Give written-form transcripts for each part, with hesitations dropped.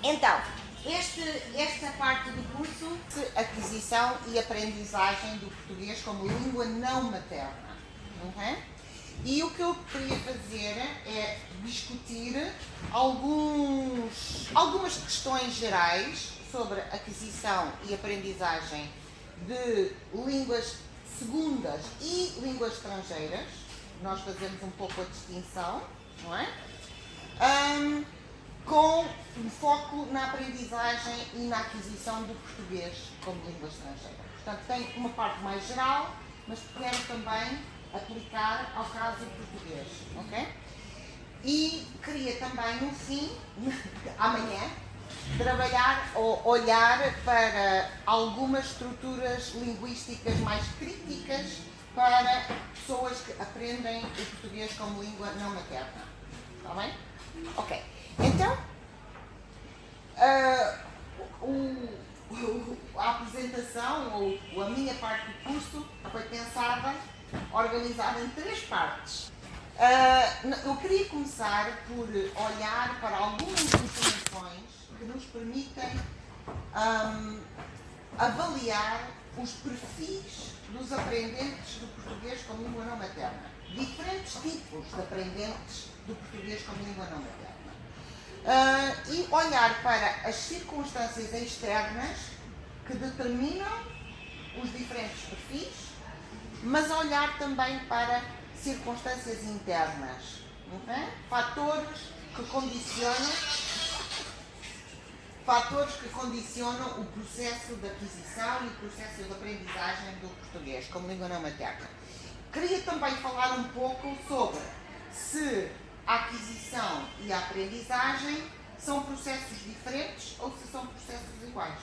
Então, esta parte do curso de aquisição e aprendizagem do português como língua não materna. Okay? E o que eu queria fazer é discutir algumas questões gerais sobre aquisição e aprendizagem de línguas segundas e línguas estrangeiras. Nós fazemos um pouco a distinção, não é? Com um foco na aprendizagem e na aquisição do português como língua estrangeira. Portanto, tem uma parte mais geral, mas quero também aplicar ao caso português, ok? E queria também, no fim, amanhã, trabalhar ou olhar para algumas estruturas linguísticas mais críticas para pessoas que aprendem o português como língua não materna. Está bem? Ok. Então, a apresentação ou a minha parte do curso foi pensada, organizada em 3 partes. Eu queria começar por olhar para algumas informações que nos permitem avaliar os perfis dos aprendentes do português como língua não materna. Diferentes tipos de aprendentes do português como língua não materna. E olhar para as circunstâncias externas que determinam os diferentes perfis, mas olhar também para circunstâncias internas, okay? Fatores que condicionam o processo de aquisição e o processo de aprendizagem do português como língua não materna. Queria também falar um pouco sobre se a aquisição e a aprendizagem são processos diferentes ou se são processos iguais.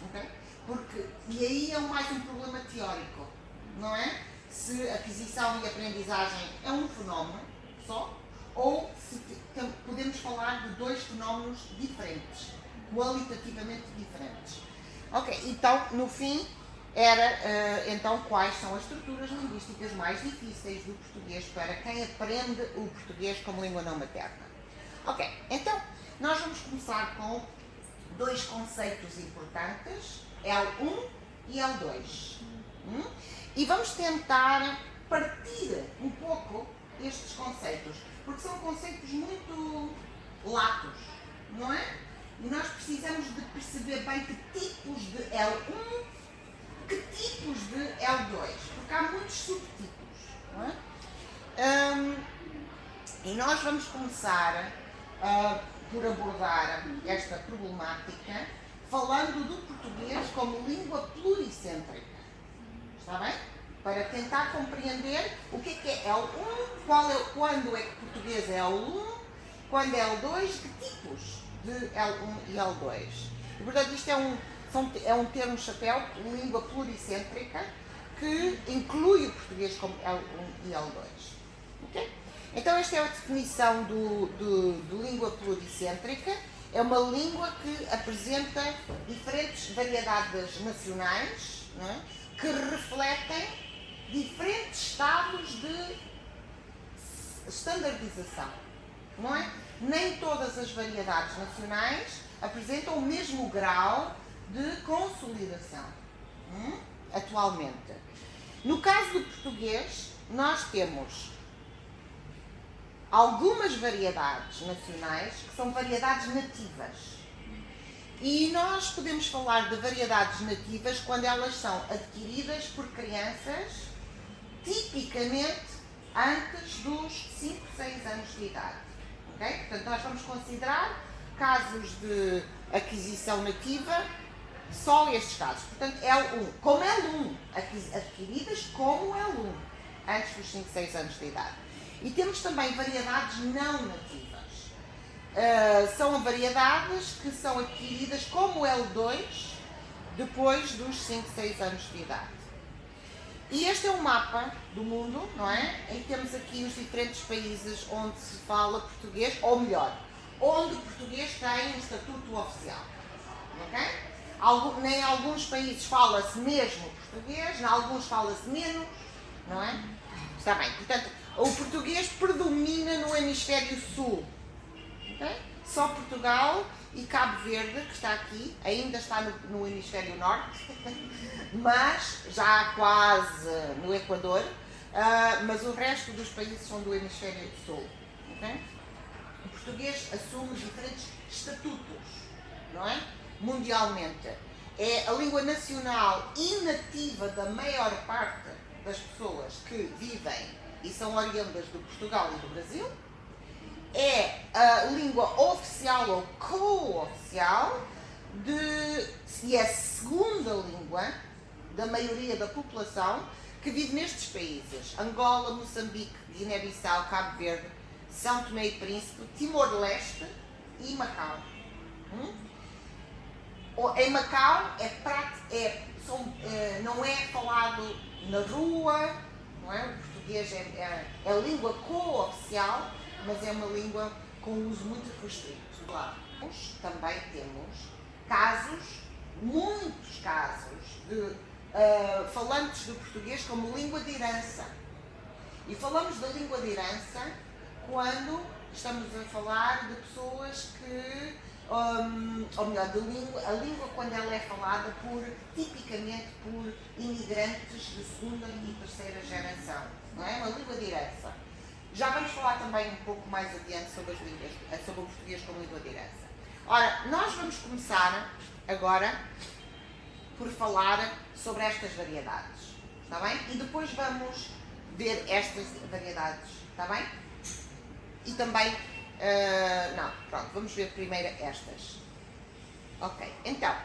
Okay? E aí é mais um problema teórico, não é? Se aquisição e aprendizagem é um fenómeno só, ou se podemos falar de 2 fenómenos diferentes, qualitativamente diferentes. Ok, então, no fim, era então quais são as estruturas linguísticas mais difíceis do português para quem aprende o português como língua não materna. Ok, então, nós vamos começar com 2 conceitos importantes, L1 e L2. E vamos tentar partir um pouco estes conceitos, porque são conceitos muito latos, não é? E nós precisamos de perceber bem que tipos de L1, que tipos de L2, porque há muitos subtipos, não é? E nós vamos começar por abordar esta problemática falando do português como língua pluricêntrica. Está bem? Para tentar compreender o que é L1, quando é que português é L1, quando é L2, que tipos de L1 e L2. E, portanto, isto é um termo chapéu, língua pluricêntrica, que inclui o português como L1 e L2. Okay? Então, esta é a definição de língua pluricêntrica. É uma língua que apresenta diferentes variedades nacionais, não é? Que refletem diferentes estados de standardização, não é? Nem todas as variedades nacionais apresentam o mesmo grau de consolidação, atualmente. No caso do português, nós temos algumas variedades nacionais que são variedades nativas. E nós podemos falar de variedades nativas quando elas são adquiridas por crianças, tipicamente antes dos 5, 6 anos de idade. Okay? Portanto, nós vamos considerar casos de aquisição nativa, só estes casos. Portanto, L1, como L1, adquiridas como L1, antes dos 5, 6 anos de idade. E temos também variedades não nativas. São variedades que são adquiridas como L2 depois dos 5, 6 anos de idade. E este é um mapa do mundo, não é? Em que temos aqui os diferentes países onde se fala português, ou melhor, onde o português tem um estatuto oficial. Ok? Em alguns países fala-se mesmo português, em alguns fala-se menos, não é? Está bem, portanto, o português predomina no hemisfério sul. Okay? Só Portugal e Cabo Verde, que está aqui, ainda está no hemisfério norte, mas já quase no Equador, mas o resto dos países são do hemisfério sul. Okay? O português assume diferentes estatutos, não é? Mundialmente. É a língua nacional e nativa da maior parte das pessoas que vivem e são oriundas de Portugal e do Brasil. É a língua oficial ou co-oficial e é a segunda língua da maioria da população que vive nestes países: Angola, Moçambique, Guiné-Bissau, Cabo Verde, São Tomé e Príncipe, Timor-Leste e Macau. Em Macau não é falado na rua, não é? O português é a língua co-oficial, mas é uma língua com uso muito restrito. Claro. Também temos muitos casos de falantes do português como língua de herança. E falamos da língua de herança quando estamos a falar de pessoas que, ou melhor, a língua quando ela é falada tipicamente por imigrantes de segunda e terceira geração. Não é? Uma língua de herança. Já vamos falar também um pouco mais adiante sobre o português como língua de herança. Ora, nós vamos começar agora por falar sobre estas variedades, está bem? E depois vamos ver estas variedades, está bem? E também, vamos ver primeiro estas. Ok, então,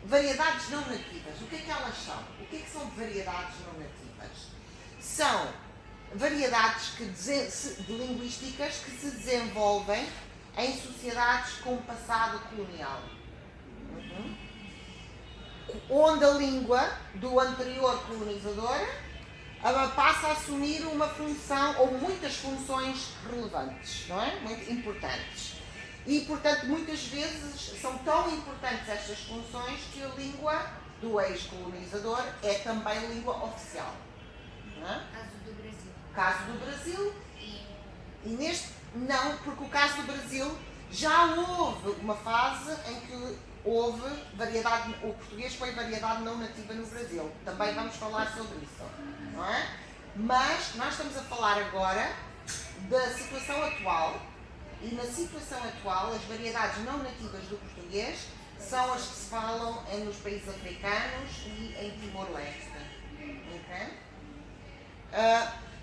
variedades não nativas, o que é que elas são? O que é que são variedades não nativas? São variedades linguísticas que se desenvolvem em sociedades com um passado colonial. Onde a língua do anterior colonizador passa a assumir uma função ou muitas funções relevantes, não é? Muito importantes. E, portanto, muitas vezes são tão importantes estas funções que a língua do ex-colonizador é também língua oficial. Não é? Caso do Brasil, não, porque o caso do Brasil já houve uma fase em que houve variedade, o português foi variedade não nativa no Brasil. Também vamos falar sobre isso, não é? Mas nós estamos a falar agora da situação atual, e na situação atual as variedades não nativas do português são as que se falam nos países africanos e em Timor-Leste. Okay?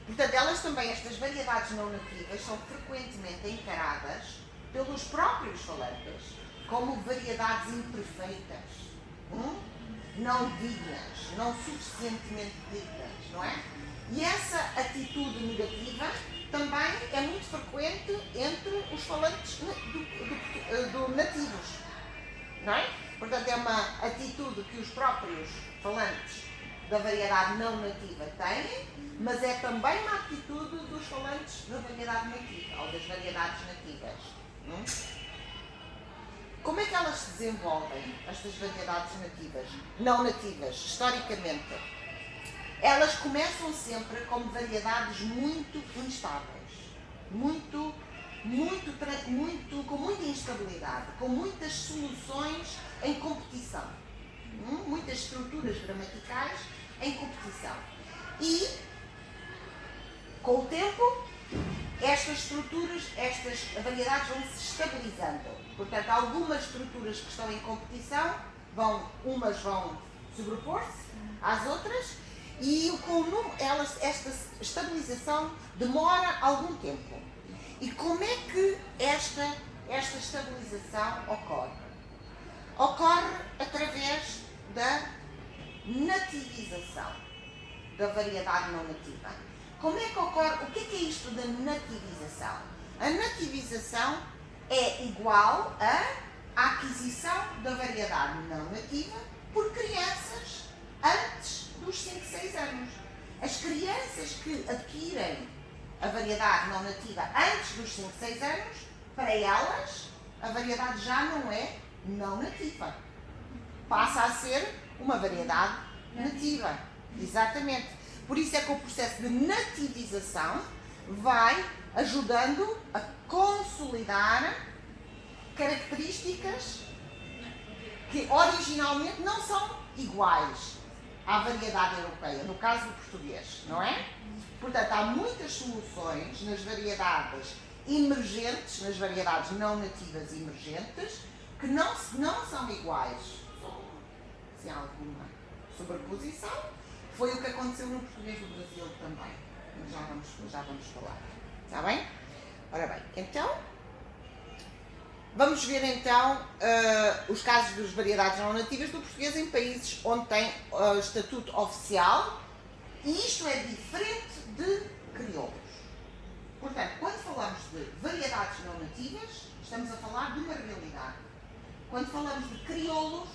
Portanto, estas variedades não nativas são frequentemente encaradas pelos próprios falantes como variedades imperfeitas, não dignas, não suficientemente dignas, não é? E essa atitude negativa também é muito frequente entre os falantes nativos, não é? Portanto, é uma atitude que os próprios falantes da variedade não nativa têm, mas é também uma atitude dos falantes da variedade nativa, ou das variedades nativas. Como é que elas se desenvolvem, estas variedades nativas, não nativas, historicamente? Elas começam sempre como variedades muito instáveis, com muita instabilidade, com muitas soluções em competição, muitas estruturas gramaticais em competição. E, com o tempo, estas variedades vão se estabilizando. Portanto, algumas estruturas que estão em competição, umas vão sobrepor-se às outras, e esta estabilização demora algum tempo. E como é que esta estabilização ocorre? Ocorre através da nativização da variedade não nativa. Como é que ocorre? O que é isto da nativização? A nativização é igual à aquisição da variedade não nativa por crianças antes dos 5, 6 anos. As crianças que adquirem a variedade não nativa antes dos 5, 6 anos, para elas, a variedade já não é não nativa. Passa a ser uma variedade nativa. Exatamente. Por isso é que o processo de nativização vai ajudando a consolidar características que originalmente não são iguais à variedade europeia, no caso do português, não é? Portanto, há muitas soluções nas variedades emergentes, nas variedades não nativas emergentes, que não são iguais. Se há alguma sobreposição, foi o que aconteceu no português do Brasil também. Mas já vamos falar. Está bem? Ora bem, então, vamos ver então os casos das variedades não nativas do português em países onde tem estatuto oficial, e isto é diferente de crioulos. Portanto, quando falamos de variedades não nativas, estamos a falar de uma realidade. Quando falamos de crioulos,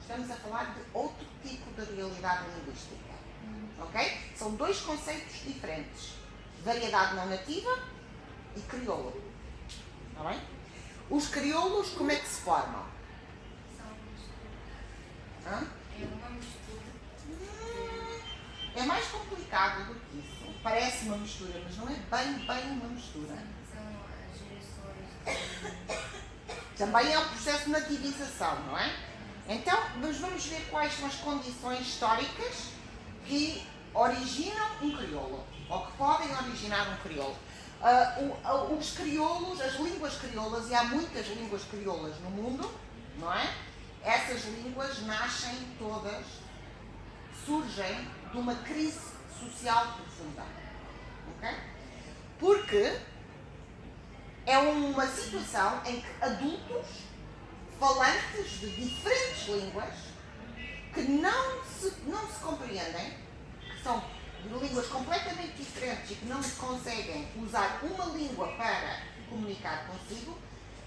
estamos a falar de outro tipo de realidade linguística. Ok? São dois conceitos diferentes. Variedade não nativa e crioulo. Está bem? Os crioulos, como é que se formam? São uma mistura. É mais complicado do que isso. Parece uma mistura, mas não é bem uma mistura. São as gerações. Também é um processo de nativização, não é? Então, vamos ver quais são as condições históricas que originam um crioulo, ou que podem originar um crioulo. Os crioulos, as línguas crioulas, e há muitas línguas crioulas no mundo, não é? Essas línguas nascem todas, surgem de uma crise social profunda. Okay? Porque é uma situação em que adultos falantes de diferentes línguas que não se compreendem, que são de línguas completamente diferentes e que não conseguem usar uma língua para comunicar consigo,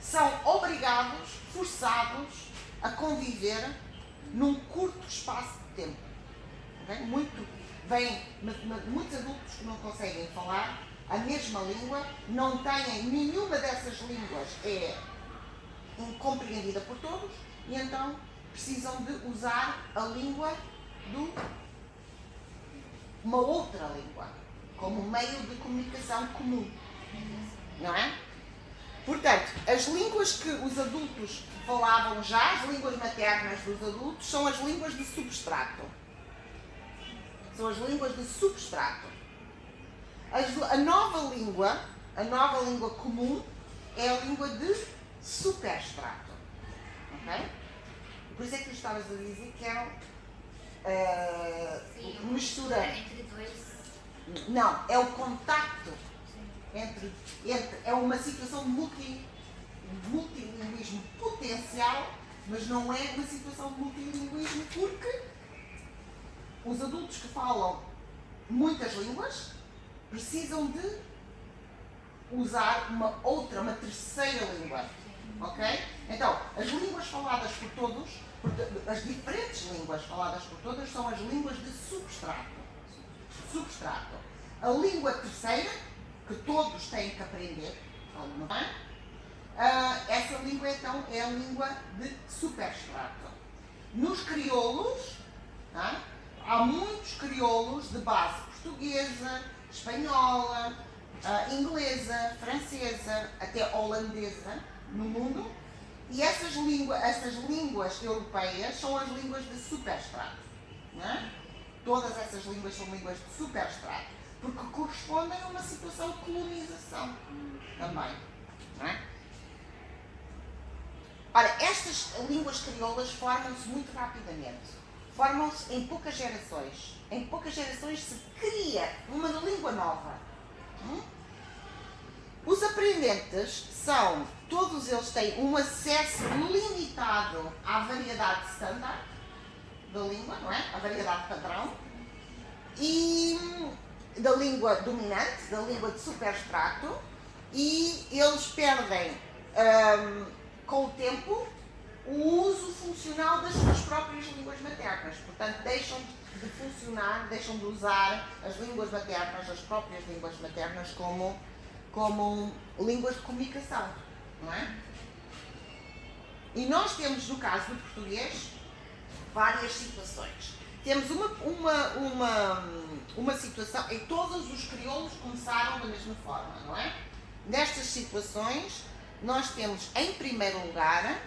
são obrigados, forçados a conviver num curto espaço de tempo. Okay? Muitos adultos que não conseguem falar a mesma língua, não têm nenhuma dessas línguas compreendida por todos, e então precisam de usar a língua uma outra língua como meio de comunicação comum, não é? Portanto, as línguas que os adultos falavam já, as línguas maternas dos adultos, são as línguas de substrato. São as línguas de substrato. A nova língua comum é a língua de superstrato. Ok? Por isso é que tu estavas a dizer que eram mistura. Entre dois. Não, é o contacto entre é uma situação de multilinguismo potencial, mas não é uma situação de multilinguismo porque os adultos que falam muitas línguas precisam de usar uma terceira língua. Ok? Então, as línguas faladas por todos, as diferentes línguas faladas por todas são as línguas de substrato. A língua terceira, que todos têm que aprender, não é? Essa língua então é a língua de superstrato. Nos crioulos, há muitos crioulos de base portuguesa, espanhola, inglesa, francesa, até holandesa no mundo, e essas línguas europeias são as línguas de superstrato. Não é? Todas essas línguas são línguas de superstrato, porque correspondem a uma situação de colonização também. Não é? Ora, estas línguas crioulas formam-se muito rapidamente. Formam-se em poucas gerações. Em poucas gerações se cria uma língua nova. Os aprendentes todos eles têm um acesso limitado à variedade standard da língua, não é? A variedade padrão, e da língua dominante, da língua de superstrato, e eles perdem, com o tempo, o uso funcional das suas próprias línguas maternas. Portanto, deixam de funcionar, deixam de usar as línguas maternas, as próprias línguas maternas, como línguas de comunicação, não é? E nós temos, no caso do português, várias situações. Temos uma situação em que todos os crioulos começaram da mesma forma, não é? Nestas situações, nós temos em primeiro lugar,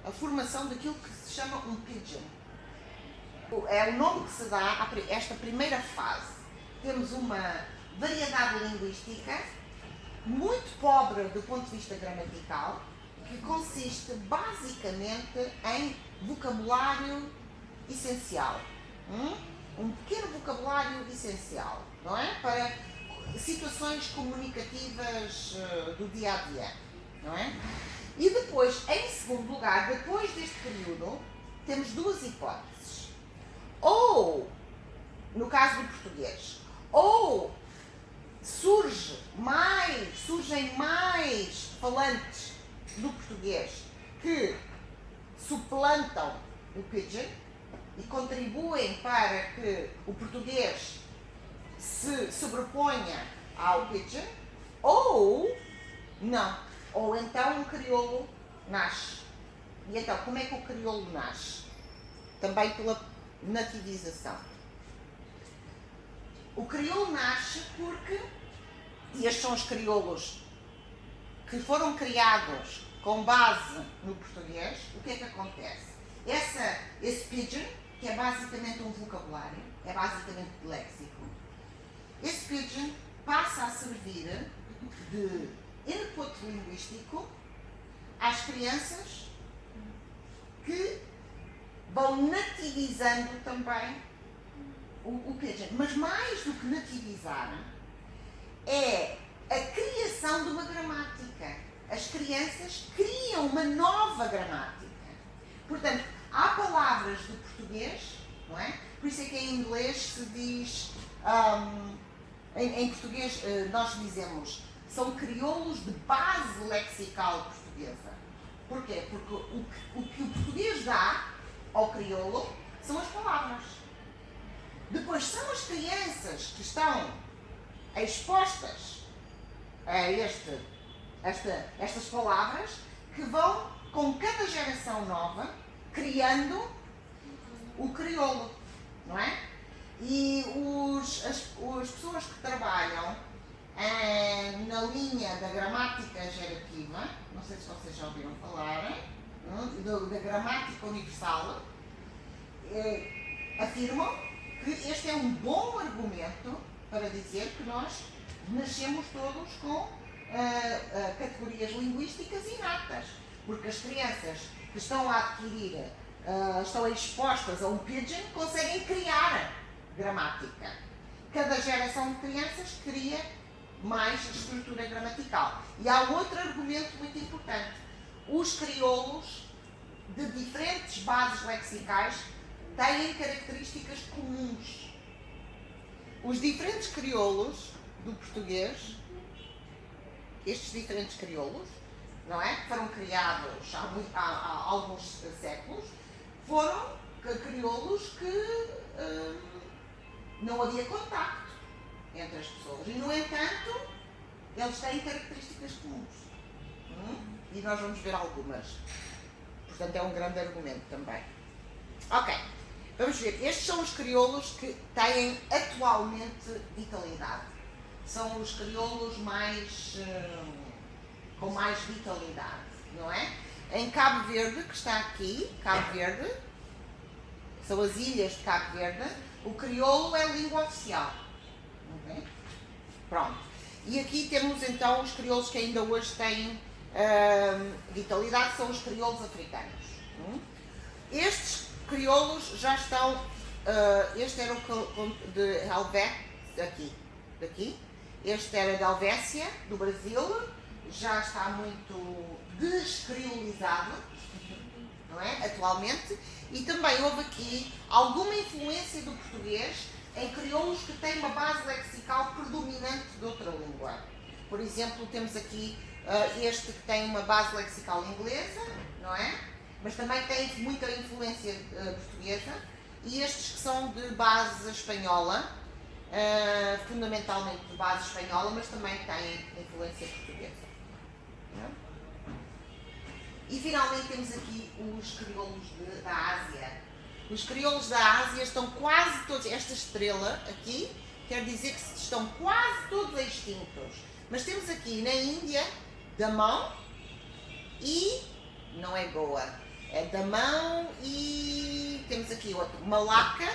a formação daquilo que se chama um pidgin. É o nome que se dá a esta primeira fase. Temos uma variedade linguística muito pobre do ponto de vista gramatical, que consiste basicamente em vocabulário essencial. Um pequeno vocabulário essencial, não é? Para situações comunicativas do dia a dia, não é? E depois, em segundo lugar, depois deste período, temos duas hipóteses. Ou, no caso do português, ou surgem mais falantes do português que suplantam o pidgin e contribuem para que o português se sobreponha ao pidgin, ou não. Ou então um crioulo nasce. E então, como é que o crioulo nasce? Também pela nativização. O crioulo nasce porque, e estes são os crioulos que foram criados com base no português, o que é que acontece? Esse pidgin, que é basicamente um vocabulário, é basicamente léxico, esse pidgin passa a servir de input linguístico às crianças que vão nativizando também o pidgin. Mas mais do que nativizar, é a criação de uma gramática. As crianças criam uma nova gramática. Portanto, há palavras do português, não é? Por isso é que em inglês se diz, em português nós dizemos, são crioulos de base lexical portuguesa. Porquê? Porque o que o português dá ao crioulo são as palavras. Depois são as crianças que estão expostas a estas palavras que vão, com cada geração nova, criando o crioulo, não é? E as pessoas que trabalham na linha da gramática gerativa, não sei se vocês já ouviram falar, da gramática universal, afirmam que este é um bom argumento para dizer que nós nascemos todos com categorias linguísticas inatas, porque as crianças que estão a adquirir, estão expostas a um pidgin, conseguem criar gramática. Cada geração de crianças cria mais estrutura gramatical. E há outro argumento muito importante. Os crioulos de diferentes bases lexicais têm características comuns. Os diferentes crioulos do português, estes diferentes crioulos, não é? Que foram criados há alguns séculos, foram crioulos que não havia contacto entre as pessoas. E, no entanto, eles têm características comuns. E nós vamos ver algumas. Portanto, é um grande argumento também. Ok, vamos ver. Estes são os crioulos que têm atualmente vitalidade. São os crioulos com mais vitalidade, não é? Em Cabo Verde, que está aqui, Cabo Verde, são as ilhas de Cabo Verde, o crioulo é a língua oficial. Okay? Pronto. E aqui temos então os crioulos que ainda hoje têm vitalidade, são os crioulos africanos. Estes crioulos já estão, este era o de Helvécia, daqui. Este era da Helvécia, do Brasil, já está muito descriolizado, não é? Atualmente. E também houve aqui alguma influência do português em crioulos que têm uma base lexical predominante de outra língua. Por exemplo, temos aqui este que tem uma base lexical inglesa, não é? Mas também tem muita influência portuguesa. E estes que são de base espanhola, fundamentalmente de base espanhola, mas também têm influência portuguesa. E finalmente temos aqui os crioulos da Ásia. Os crioulos da Ásia estão quase todos, esta estrela aqui, quer dizer que estão quase todos extintos. Mas temos aqui na Índia Damão e não é Goa, é Damão e temos aqui outro, Malaca.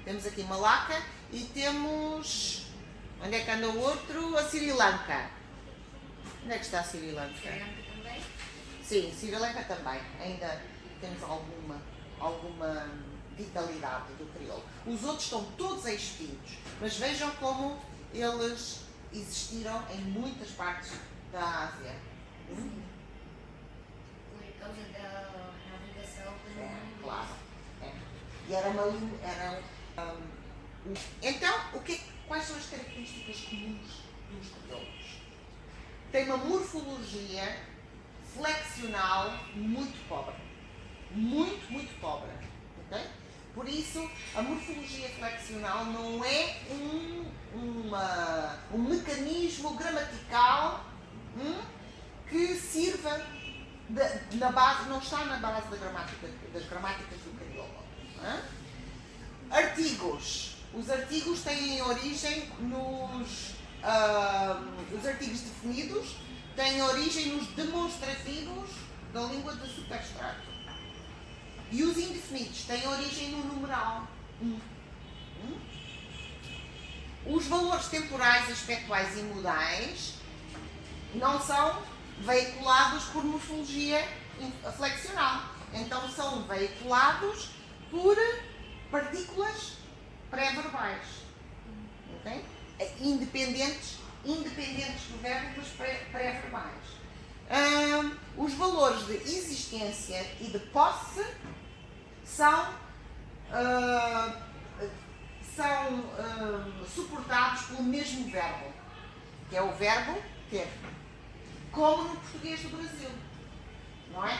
Temos aqui Malaca e temos, onde é que anda o outro? A Sri Lanka. Onde é que está a Sri Lanka? Sri Lanka também? Sim, Sri Lanka também. Ainda temos alguma vitalidade do crioulo. Os outros estão todos extintos, mas vejam como eles existiram em muitas partes da Ásia. Por causa da navegação pelo mundo. Claro. É. E era uma língua. Então, quais são as características comuns dos crioulos? Tem uma morfologia flexional muito pobre. Muito pobre. Okay? Por isso, a morfologia flexional não é um mecanismo gramatical que sirva na base, não está na base das gramáticas do crioulo. Artigos. Os artigos têm origem os artigos definidos têm origem nos demonstrativos da língua de superstrato. E os indefinidos têm origem no numeral 1. Os valores temporais, aspectuais e modais não são veiculados por morfologia flexional. Então são veiculados por partículas pré-verbais. Okay? Independentes do verbo, mas pré-verbais. Os valores de existência e de posse são suportados pelo mesmo verbo, que é o verbo ter, como no português do Brasil, não é?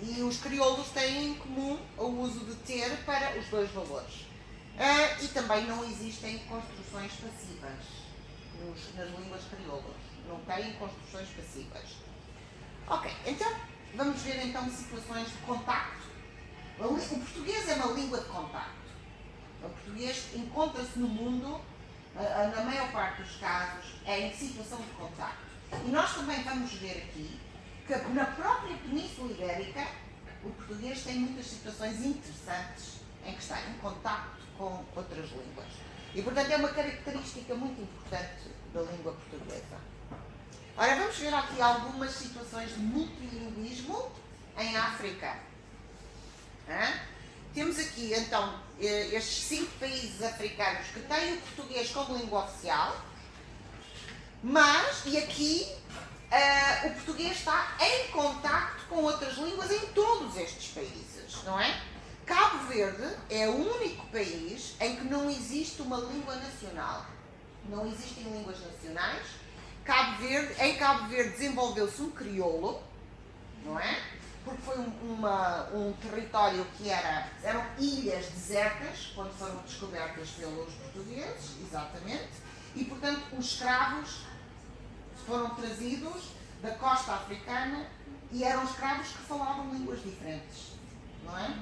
E os crioulos têm em comum o uso de ter para os dois valores. E também não existem construções passivas nas línguas crioulas, não têm construções passivas. Ok, então vamos ver então situações de contacto. O português é uma língua de contacto. O português encontra-se no mundo, na maior parte dos casos, é em situação de contacto. E nós também vamos ver aqui que na própria Península Ibérica o português tem muitas situações interessantes em que está em contacto com outras línguas. E portanto é uma característica muito importante da língua portuguesa. Ora, vamos ver aqui algumas situações de multilinguismo em África. Temos aqui, então, estes 5 países africanos que têm o português como língua oficial, mas, e aqui, o português está em contacto com outras línguas em todos estes países, não é? Cabo Verde é o único país em que não existe uma língua nacional. Não existem línguas nacionais. Em Cabo Verde desenvolveu-se um crioulo, não é? Porque foi um território que eram ilhas desertas, quando foram descobertas pelos portugueses, exatamente, e portanto os escravos foram trazidos da costa africana e eram escravos que falavam línguas diferentes, não é?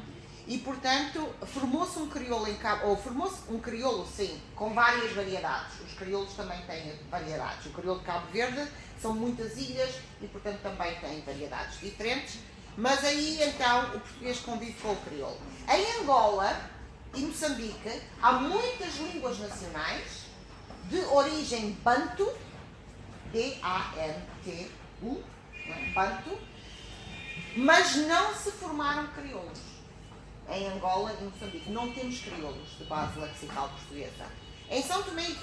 E portanto formou-se um crioulo sim, com várias variedades. Os crioulos também têm variedades. O crioulo de Cabo Verde são muitas ilhas e portanto também tem variedades diferentes. Mas aí então o português convive com o crioulo. Em Angola e Moçambique há muitas línguas nacionais de origem bantu, B-A-N-T-U, bantu, mas não se formaram crioulos. Em Angola e Moçambique não temos crioulos de base lexical portuguesa. Em São Tomé e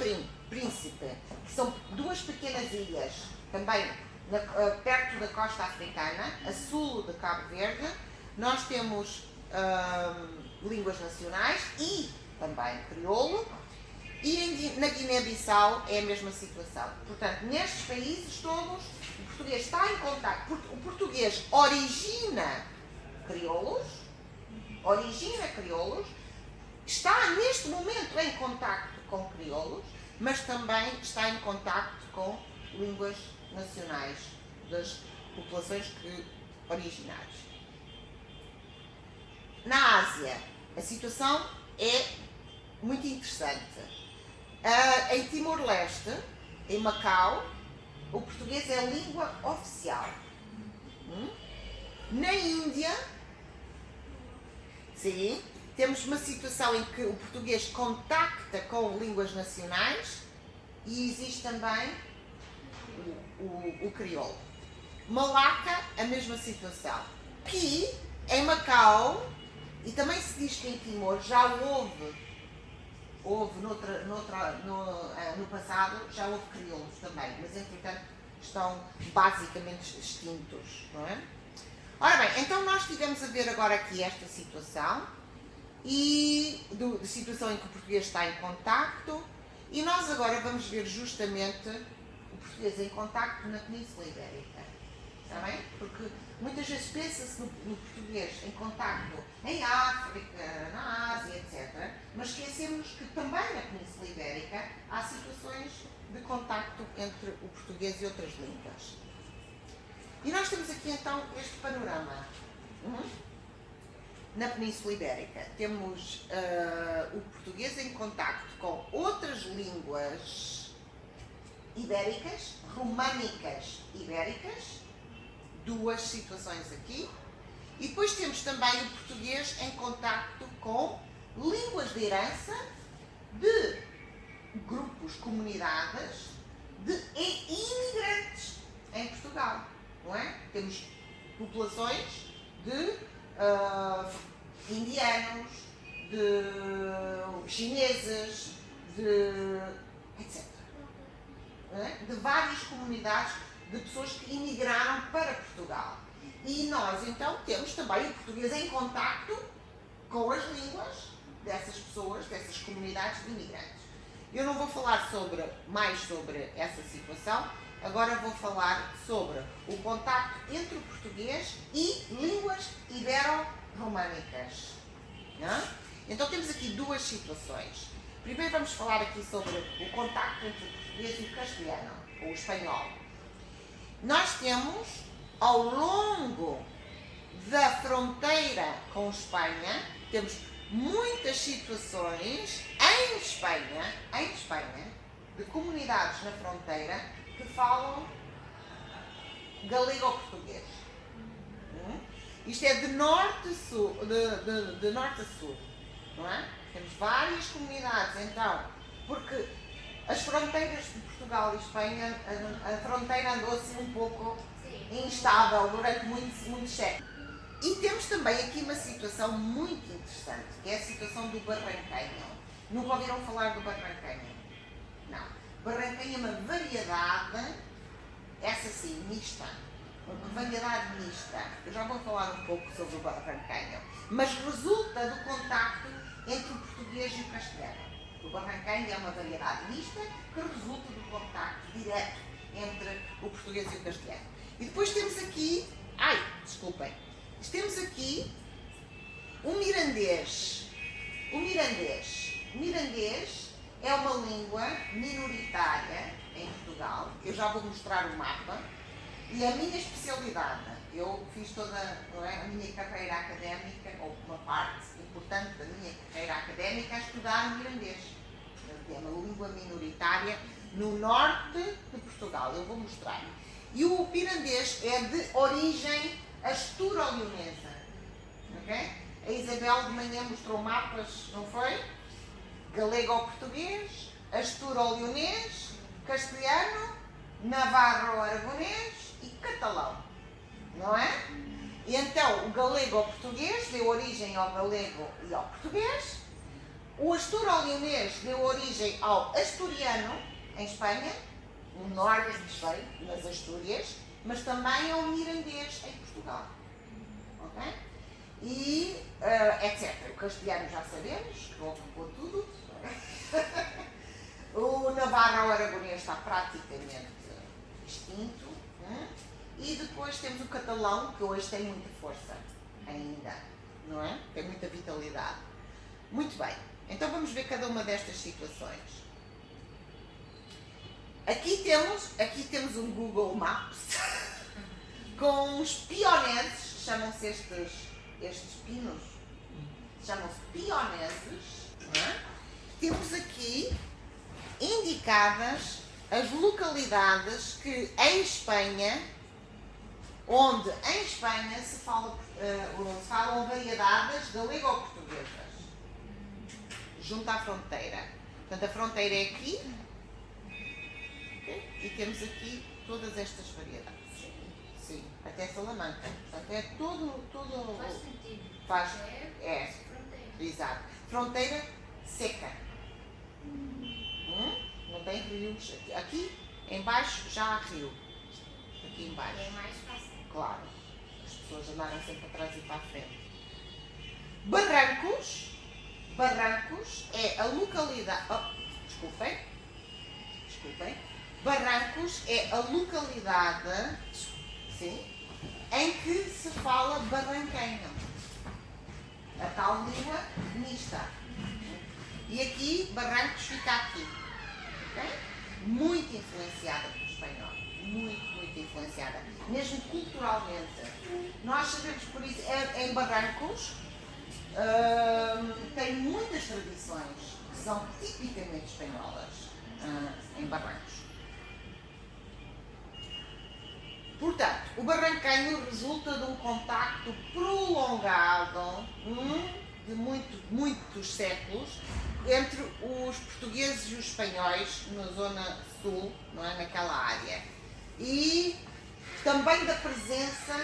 Príncipe, que são 2 pequenas ilhas, também perto da costa africana, a sul de Cabo Verde, nós temos línguas nacionais e também crioulo, e na Guiné-Bissau é a mesma situação. Portanto, nestes países todos, o português está em contacto, o português origina crioulos, está neste momento em contacto com crioulos, mas também está em contacto com línguas nacionais das populações originárias. Na Ásia, a situação é muito interessante. Em Timor-Leste, em Macau, o português é a língua oficial. Na Índia, sim, temos uma situação em que o português contacta com línguas nacionais e existe também o crioulo. Malaca, a mesma situação. Aqui, em Macau, e também se diz que em Timor já houve no passado, já houve crioulos também, mas entretanto estão basicamente extintos, não é? Ora bem, então nós estivemos a ver agora aqui esta situação, de situação em que o português está em contacto, e nós agora vamos ver justamente o português em contacto na Península Ibérica. Está bem? Porque muitas vezes pensa-se no português em contacto em África, na Ásia, etc. Mas esquecemos que também na Península Ibérica há situações de contacto entre o português e outras línguas. E nós temos aqui então este panorama. Na Península Ibérica temos o português em contacto com outras línguas ibéricas, românicas ibéricas, duas situações aqui, e depois temos também o português em contacto com línguas de herança de grupos, comunidades de imigrantes em Portugal, não é? Temos populações de indianos, de chineses, etc. Não é? De várias comunidades de pessoas que imigraram para Portugal. E nós, então, temos também o português em contacto com as línguas dessas pessoas, dessas comunidades de imigrantes. Eu não vou falar mais sobre essa situação, agora vou falar sobre o contacto entre o português e línguas ibero-românicas. Então, temos aqui duas situações. Primeiro vamos falar aqui sobre o contacto entre o português e o castelhano, ou o espanhol. Nós temos, ao longo da fronteira com Espanha, temos muitas situações em Espanha, de comunidades na fronteira que falam galego-português. Isto é de norte a sul, de norte a sul, não é? Temos várias comunidades, então, porque as fronteiras de Portugal e Espanha, a fronteira andou assim um pouco instável durante muitos séculos. E temos também aqui uma situação muito interessante, que é a situação do barranquenho. Nunca ouviram falar do barranquenho? Não. Barranquenho é uma variedade, essa sim, mista. Uma variedade mista. Eu já vou falar um pouco sobre o barranquenho. Mas resulta do contacto entre o português e o castelhano. O barranquenho é uma variedade mista que resulta do contacto direto entre o português e o castelhano. E depois temos aqui, temos aqui o mirandês. O mirandês é uma língua minoritária em Portugal. Eu já vou mostrar o mapa. E a minha especialidade, eu fiz toda a minha carreira académica, ou uma parte importante da minha carreira académica, a estudar o mirandês. É uma língua minoritária no norte de Portugal. Eu vou mostrar. E o mirandês é de origem asturo-leonesa. Okay? A Isabel de manhã mostrou mapas, não foi? Galego-português, asturo-leonês, castelhano, navarro-aragonês e catalão, não é? E então o galego-português deu origem ao galego e ao português, o asturo-leonês deu origem ao asturiano, em Espanha, no norte de Espanha, nas Astúrias, mas também ao mirandês, em Portugal. Ok? E etc. O castelhano já sabemos, que ocupou tudo. O navarro-aragonês está praticamente extinto. E depois temos o catalão, que hoje tem muita força ainda, não é? Tem muita vitalidade. Muito bem, então vamos ver cada uma destas situações. Aqui temos um Google Maps com os pioneses, chamam-se estes pinos, chamam-se pioneses, não é? Temos aqui indicadas as localidades que em Espanha, onde em Espanha se falam variedades galego-portuguesas, junto à fronteira. Portanto, a fronteira é aqui, okay? E temos aqui todas estas variedades. Sim, até Salamanca. Portanto, é todo Faz sentido. Faz, É é, fronteira. exato. Fronteira seca. Não tem rios. Aqui em baixo já há rio. Aqui em baixo. É mais fácil. Claro. As pessoas andaram sempre para trás e para a frente. Barrancos. Barrancos é a localidade. Desculpem. Barrancos é a localidade, sim, em que se fala barranquenho. A tal língua mista. E aqui, Barrancos fica aqui. Okay? Muito influenciada pelo espanhol. Muito influenciada. Mesmo culturalmente. Nós sabemos, por isso, em Barrancos, tem muitas tradições que são tipicamente espanholas em Barrancos. Portanto, o barranquenho resulta de um contacto prolongado de muitos séculos entre os portugueses e os espanhóis na zona sul, não é? Naquela área. E também da presença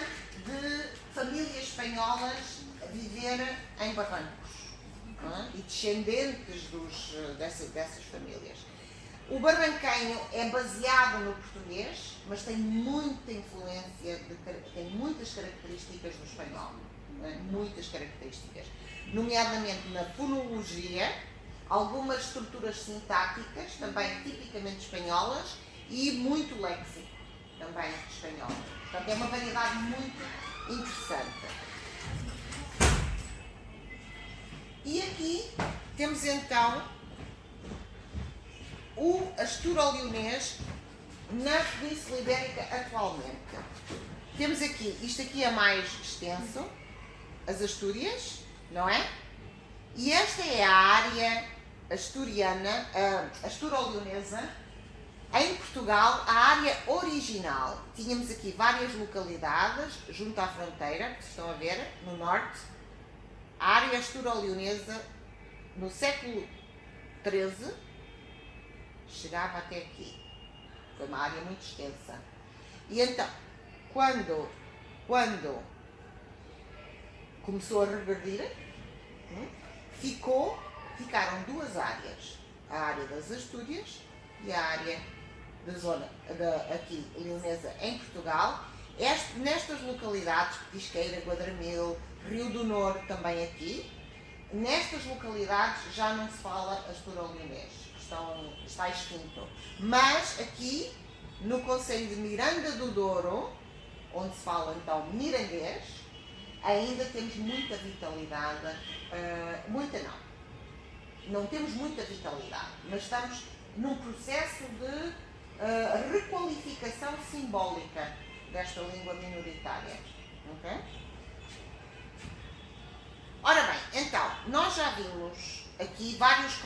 de famílias espanholas a viver em Barrancos, não é? E descendentes dessas famílias. O barranquenho é baseado no português, mas tem muita influência, tem muitas características do espanhol, não é? Muitas características, nomeadamente na fonologia, algumas estruturas sintáticas, também tipicamente espanholas, e muito léxico, também espanhol. Portanto, é uma variedade muito interessante. E aqui temos então o asturo-leonês na Península Ibérica atualmente. Temos aqui, isto aqui é mais extenso, as Astúrias, não é? E esta é a área asturiana, asturo-leonesa, em Portugal, a área original. Tínhamos aqui várias localidades junto à fronteira, que estão a ver, no norte. A área asturo-leonesa, no século XIII, chegava até aqui. Foi uma área muito extensa. E então, quando começou a regredir, ficaram duas áreas. A área das Astúrias e a área da zona aqui, leonesa, em Portugal. Nestas localidades, Petisqueira, Guadramil, Rio do Noro, também aqui, nestas localidades já não se fala asturo-leonês. Está extinto. Mas aqui, no concelho de Miranda do Douro, onde se fala então mirandês, ainda temos muita vitalidade. Não temos muita vitalidade, mas estamos num processo de requalificação simbólica desta língua minoritária. Okay? Ora bem, então, nós já vimos aqui vários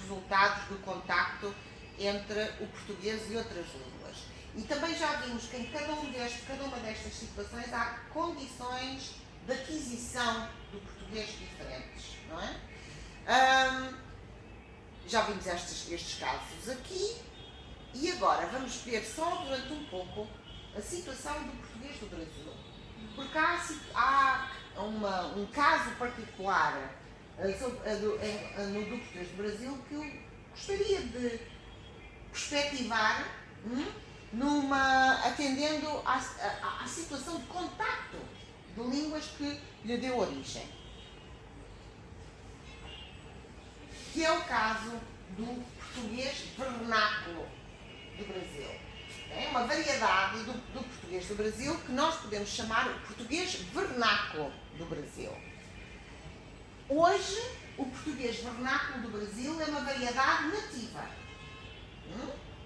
resultados do contacto entre o português e outras línguas. E também já vimos que em cada uma destas situações há condições de aquisição do português diferentes, não é? Já vimos estes casos aqui e agora vamos ver só durante um pouco a situação do português do Brasil. Porque há um caso particular no do português do Brasil que eu gostaria de perspectivar atendendo à situação de contacto de línguas que lhe deu origem. Que é o caso do português vernáculo do Brasil. É uma variedade do português do Brasil que nós podemos chamar o português vernáculo do Brasil. Hoje, o português vernáculo do Brasil é uma variedade nativa.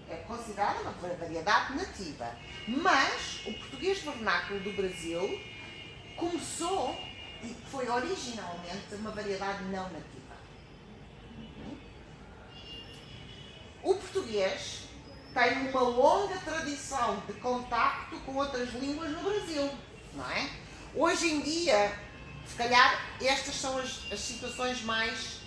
É considerada uma variedade nativa. Mas o português vernáculo do Brasil começou e foi originalmente uma variedade não nativa. O português tem uma longa tradição de contacto com outras línguas no Brasil, não é? Hoje em dia, se calhar, estas são as situações mais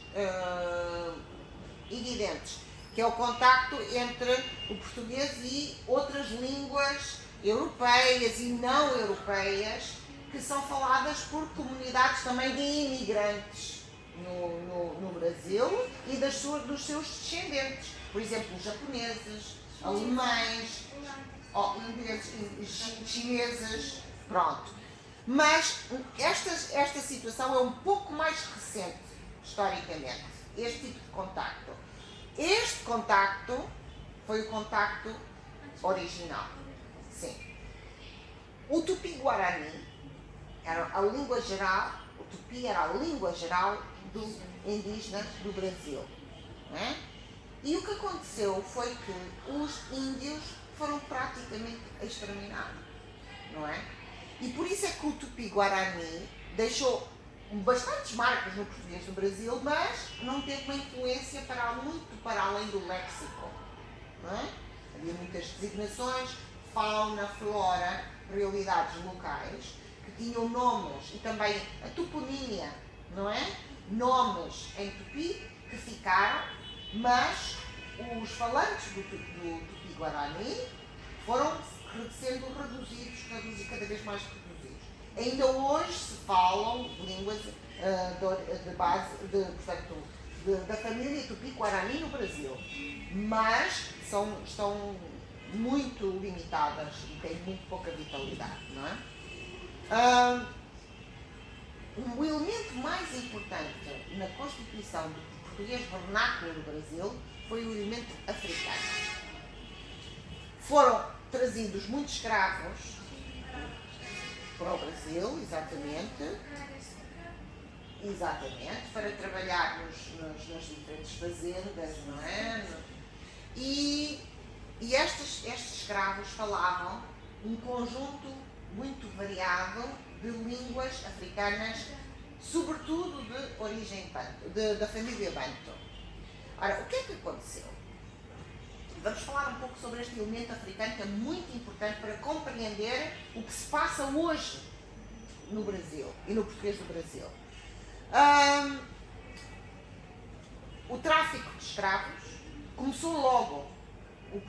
evidentes, que é o contacto entre o português e outras línguas europeias e não europeias que são faladas por comunidades também de imigrantes no Brasil e dos seus descendentes. Por exemplo, japoneses, alemães, chineses, pronto. Mas esta situação é um pouco mais recente, historicamente, este tipo de contacto. Este contacto foi o contacto original, sim. O Tupi-Guarani era a língua geral, o Tupi era a língua geral do indígena do Brasil, não é? E o que aconteceu foi que os índios foram praticamente exterminados, não é? E por isso é que o Tupi-Guarani deixou bastantes marcas no português do Brasil, mas não teve uma influência muito para além do léxico, não é? Havia muitas designações, fauna, flora, realidades locais, que tinham nomes, e também a toponímia, não é? Nomes em tupi que ficaram, mas os falantes do Tupi-Guarani foram sendo reduzidos, cada vez mais reduzidos. Ainda hoje se falam línguas da família Tupi-Guarani no Brasil, mas estão muito limitadas e têm muito pouca vitalidade, não é? O elemento mais importante na constituição do português vernáculo no Brasil foi o elemento africano. Foram trazidos muitos escravos para o Brasil, exatamente, para trabalhar nas diferentes fazendas, não é? E estes escravos falavam um conjunto muito variado de línguas africanas, sobretudo de origem banto, da família Banto. Ora, o que é que aconteceu? Vamos falar um pouco sobre este elemento africano que é muito importante para compreender o que se passa hoje no Brasil e no português do Brasil. O tráfico de escravos começou logo. O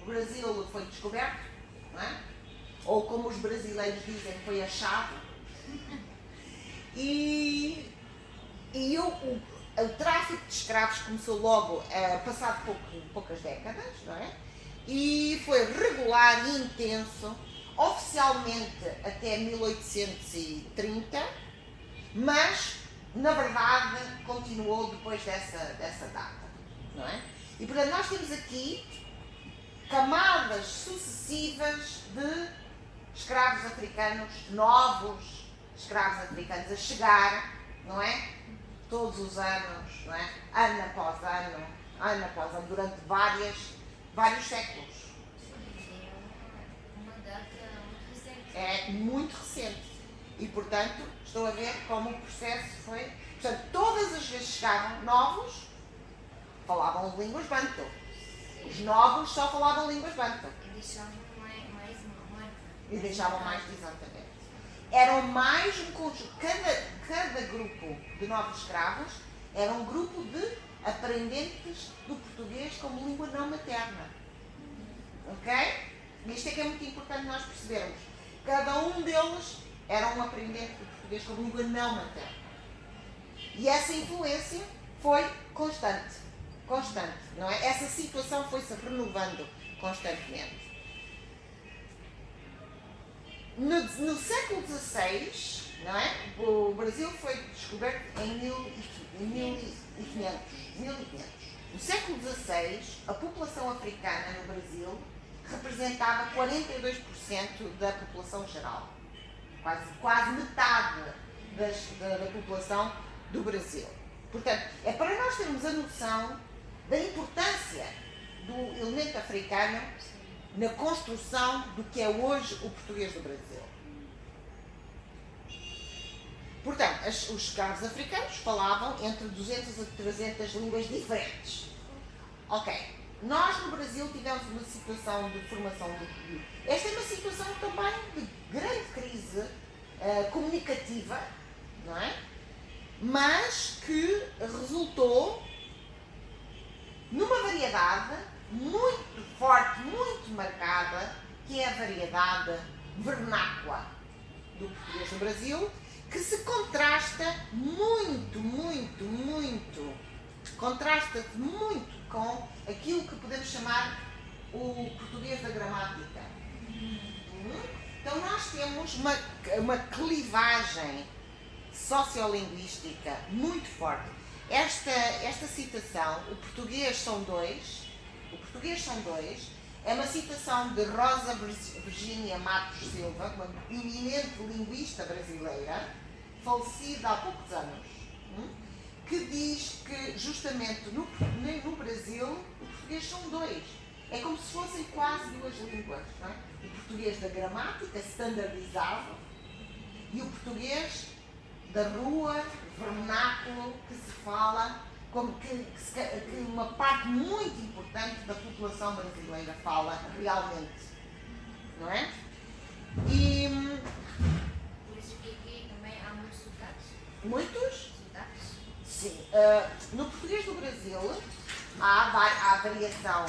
Brasil foi descoberto, não é? Ou como os brasileiros dizem, foi achado. E o tráfico de escravos começou logo, passado poucas décadas, não é? E foi regular e intenso, oficialmente até 1830, mas, na verdade, continuou depois dessa data, não é? E, portanto, nós temos aqui camadas sucessivas de escravos africanos, novos escravos africanos a chegar, não é? Todos os anos, não é? Ano após ano, durante vários séculos. Uma data muito recente. É muito recente. E, portanto, estou a ver como o processo foi... Portanto, todas as vezes chegavam novos, falavam línguas banto. Os novos só falavam línguas banto. E deixavam mais marca. E deixavam mais, exatamente. Eram mais um conjunto. Cada grupo de novos escravos era um grupo de aprendentes do português como língua não materna. Ok? Isto é que é muito importante nós percebermos. Cada um deles era um aprendente do português como língua não materna. E essa influência foi constante, não é? Essa situação foi-se renovando constantemente. No século XVI, não é? O Brasil foi descoberto em 1500. No século XVI, a população africana no Brasil representava 42% da população geral. Quase metade da população do Brasil. Portanto, é para nós termos a noção da importância do elemento africano na construção do que é hoje o português do Brasil. Portanto, os escravos africanos falavam entre 200 a 300 línguas diferentes. Ok. Nós no Brasil tivemos uma situação de formação de... Esta é uma situação também de grande crise comunicativa, não é? Mas que resultou numa variedade muito forte, muito marcada, que é a variedade vernácula do português do Brasil, que se contrasta muito com aquilo que podemos chamar o português da gramática. Então nós temos uma clivagem sociolinguística muito forte. Esta citação, o português são dois, é uma citação de Rosa Virgínia Matos Silva, uma eminente linguista brasileira, falecida há poucos anos, que diz que justamente no Brasil o português são dois. É como se fossem quase duas línguas, não é? O português da gramática, standardizado, e o português da rua, vernáculo, que se fala, como que uma parte muito importante da população brasileira fala realmente, não é? E Por isso que aqui também há muitos sotaques. muitos? Sotaques? Sim. No português do Brasil há variação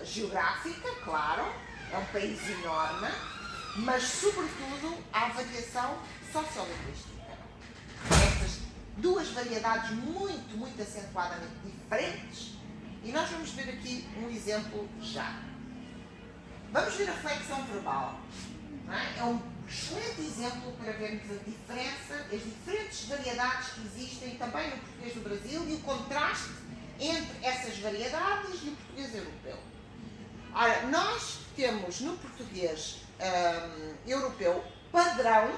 geográfica, claro, é um país enorme, mas sobretudo há variação sociolinguística. Estas duas variedades muito acentuadamente diferentes, e nós vamos ver aqui um exemplo já. Vamos ver a flexão verbal. Não é? É um excelente exemplo para vermos a diferença, as diferentes variedades que existem também no português do Brasil e o contraste entre essas variedades e o português europeu. Ora, nós temos no português europeu padrão,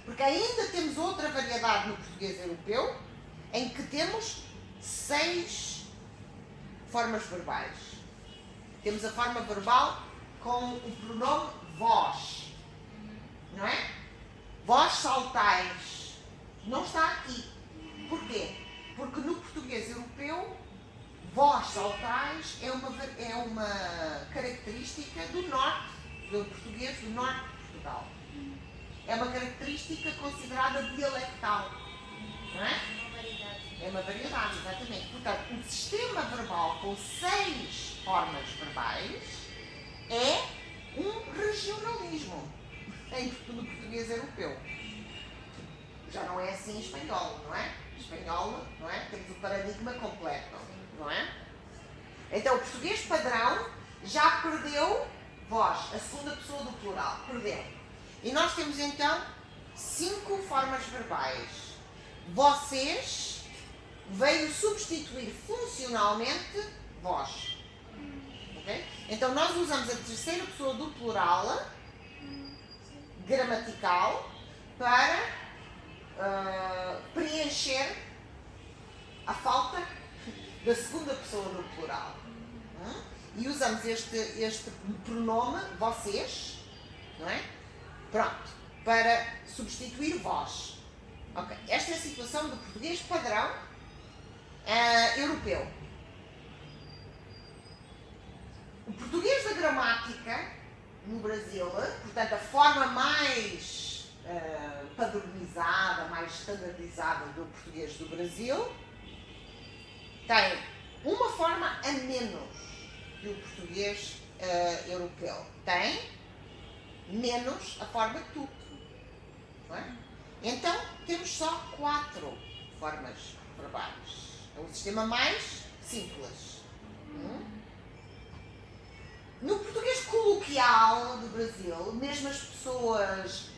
porque ainda temos outra variedade no português europeu, em que temos 6 formas verbais. Temos a forma verbal com o pronome vós, não é? Vós saltais. Não está aqui. Porquê? Porque no português europeu, vós saltais é uma característica do norte, do português do norte de Portugal. É uma característica considerada dialectal, não é? É uma variedade, exatamente. Portanto, o sistema verbal com 6 formas verbais é um regionalismo no português europeu. Já não é assim em espanhol, não é? Espanhol, não é? Temos o paradigma completo, não é? Então, o português padrão já perdeu vós, a segunda pessoa do plural, perdeu. E nós temos então 5 formas verbais. Vocês veio substituir funcionalmente vós. Okay? Então nós usamos a terceira pessoa do plural gramatical para preencher a falta da segunda pessoa do plural. E usamos este pronome vocês, não é? Pronto, para substituir vós. Okay. Esta é a situação do português padrão europeu. O português da gramática no Brasil, portanto a forma mais padronizada, mais standardizada do português do Brasil, tem uma forma a menos que o português europeu. Tem menos a forma tu. Não é? Então, temos só 4 formas verbais. É o sistema mais simples. No português coloquial do Brasil, mesmo as pessoas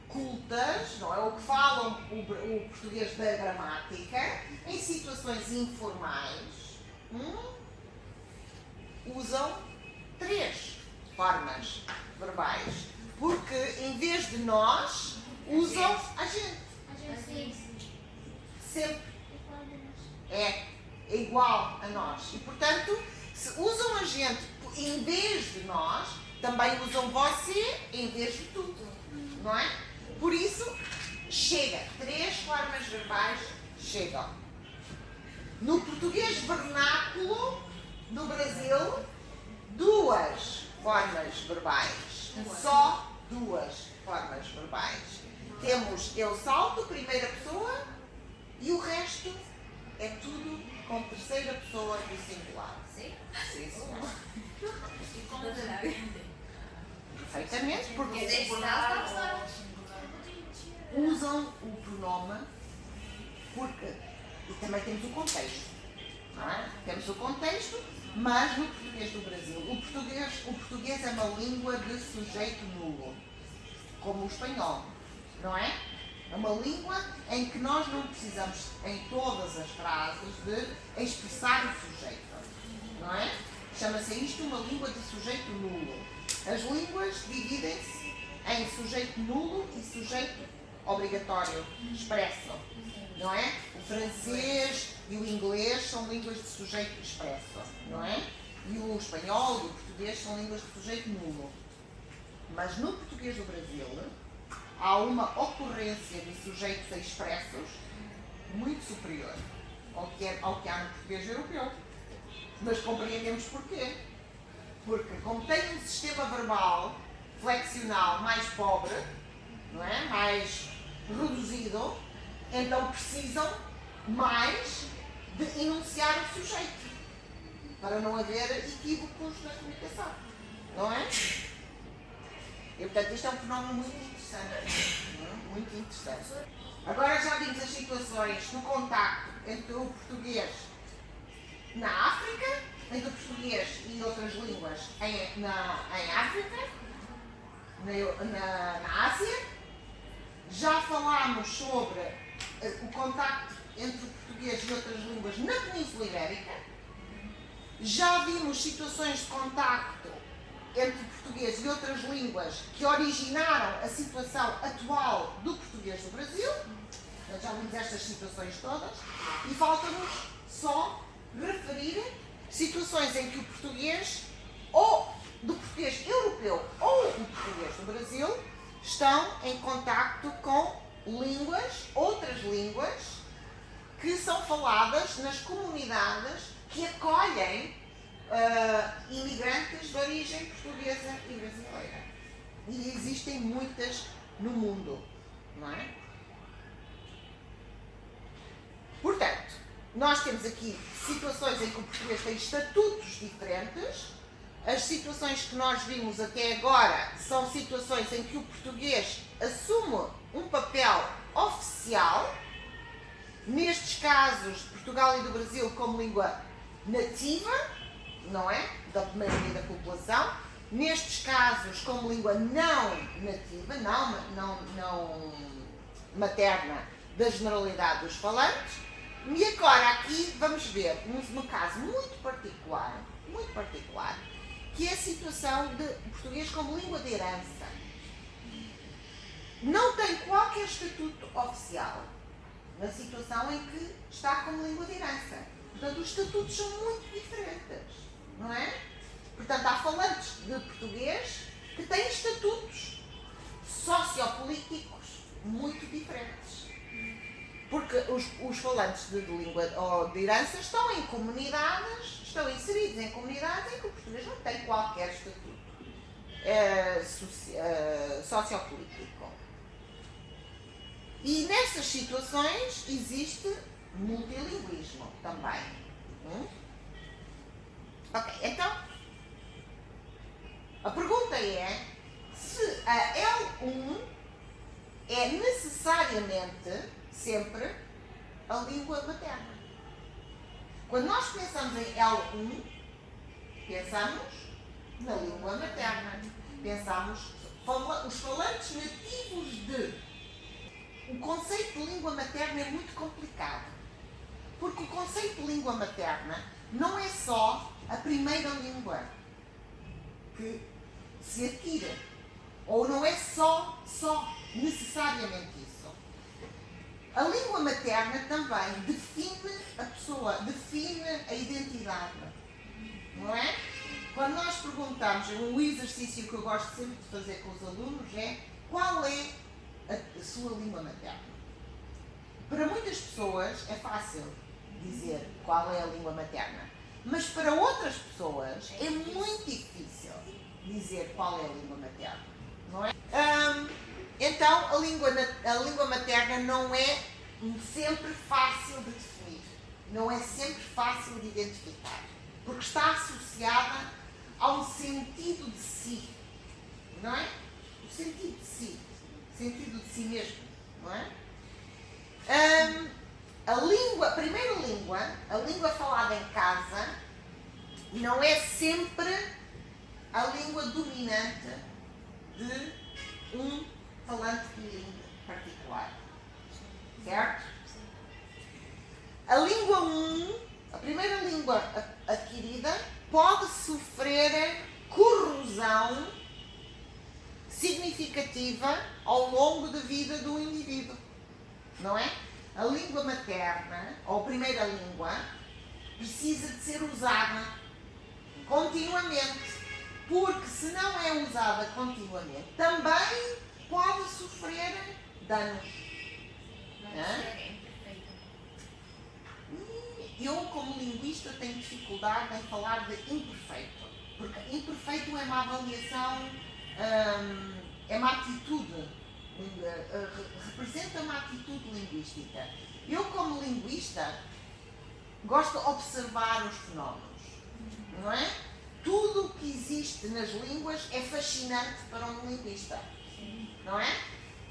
cultas, não é? Ou que falam o português da gramática, em situações informais, usam 3 formas verbais. Porque em vez de nós, usam a gente. Sempre. É igual a nós. E portanto, se usam a gente em vez de nós, também usam você em vez de tudo. Não é? Por isso, chega. 3 formas verbais chegam. No português vernáculo do Brasil, 2 formas verbais. Só 2 formas verbais. Temos eu salto, primeira pessoa, e o resto é tudo com terceira pessoa do singular. Sim? Sim, senhor. E como também. Perfeitamente, porque Esse está usam o pronome porque, e também temos o contexto, não é? Temos o contexto, mas no português do Brasil, o português é uma língua de sujeito nulo, como o espanhol, não é? É uma língua em que nós não precisamos, em todas as frases, de expressar o sujeito, não é? Chama-se isto uma língua de sujeito nulo. As línguas dividem-se em sujeito nulo e sujeito obrigatório, expresso, não é? O francês e o inglês são línguas de sujeito expresso, não é? E o espanhol e o português são línguas de sujeito nulo. Mas no português do Brasil há uma ocorrência de sujeitos expressos muito superior ao que há no português europeu. Mas compreendemos porquê. Porque como tem um sistema verbal flexional mais pobre, não é? Mais reduzido, então precisam mais de enunciar o sujeito para não haver equívocos na comunicação, não é? E portanto isto é um fenómeno muito interessante, não é? Muito interessante. Agora já vimos as situações no contacto entre o português na África, entre o português e outras línguas em África, na Ásia. Já falámos sobre o contacto entre o português e outras línguas na Península Ibérica. Já vimos situações de contacto entre o português e outras línguas que originaram a situação atual do português do Brasil. Já vimos estas situações todas. E falta-nos só referir situações em que o português, ou do português europeu ou o português do Brasil, estão em contacto com línguas, outras línguas, que são faladas nas comunidades que acolhem imigrantes de origem portuguesa e brasileira. E existem muitas no mundo, não é? Portanto, nós temos aqui situações em que o português tem estatutos diferentes. As situações que nós vimos até agora são situações em que o português assume um papel oficial. Nestes casos, Portugal e do Brasil como língua nativa, não é? Da maioria da população. Nestes casos, como língua não nativa, não materna da generalidade dos falantes. E agora aqui vamos ver um caso muito particular, que é a situação de português como língua de herança. Não tem qualquer estatuto oficial na situação em que está como língua de herança. Portanto, os estatutos são muito diferentes, não é? Portanto, há falantes de português que têm estatutos sociopolíticos muito diferentes. Porque os falantes de língua ou de herança estão em comunidades, estão inseridos em comunidades em que o português não tem qualquer estatuto sociopolítico. E nessas situações existe multilinguismo também. Ok, então a pergunta é se a L1 é necessariamente sempre a língua materna. Quando nós pensamos em L1, pensamos na língua materna. Pensamos os falantes nativos de. O conceito de língua materna é muito complicado. Porque o conceito de língua materna não é só a primeira língua que se adquire. Ou não é só necessariamente isso. A língua materna também define a pessoa, define a identidade, não é? Quando nós perguntamos, um exercício que eu gosto sempre de fazer com os alunos é qual é a sua língua materna. Para muitas pessoas é fácil dizer qual é a língua materna. Mas para outras pessoas é muito difícil dizer qual é a língua materna, não é? Então a língua materna não é sempre fácil de definir, não é sempre fácil de identificar, porque está associada ao sentido de si, não é? O sentido de si, o sentido de si mesmo, não é? A primeira língua, a língua falada em casa, não é sempre a língua dominante de um falante bilíngue particular, certo? A língua 1, a primeira língua adquirida, pode sofrer corrosão significativa ao longo da vida do indivíduo, não é? A língua materna, ou a primeira língua, precisa de ser usada continuamente, porque se não é usada continuamente, também pode sofrer danos. Eu, como linguista, tenho dificuldade em falar de imperfeito, porque imperfeito é uma avaliação, é uma atitude, representa uma atitude linguística. Eu, como linguista, gosto de observar os fenómenos, não é? Tudo o que existe nas línguas é fascinante para um linguista, não é?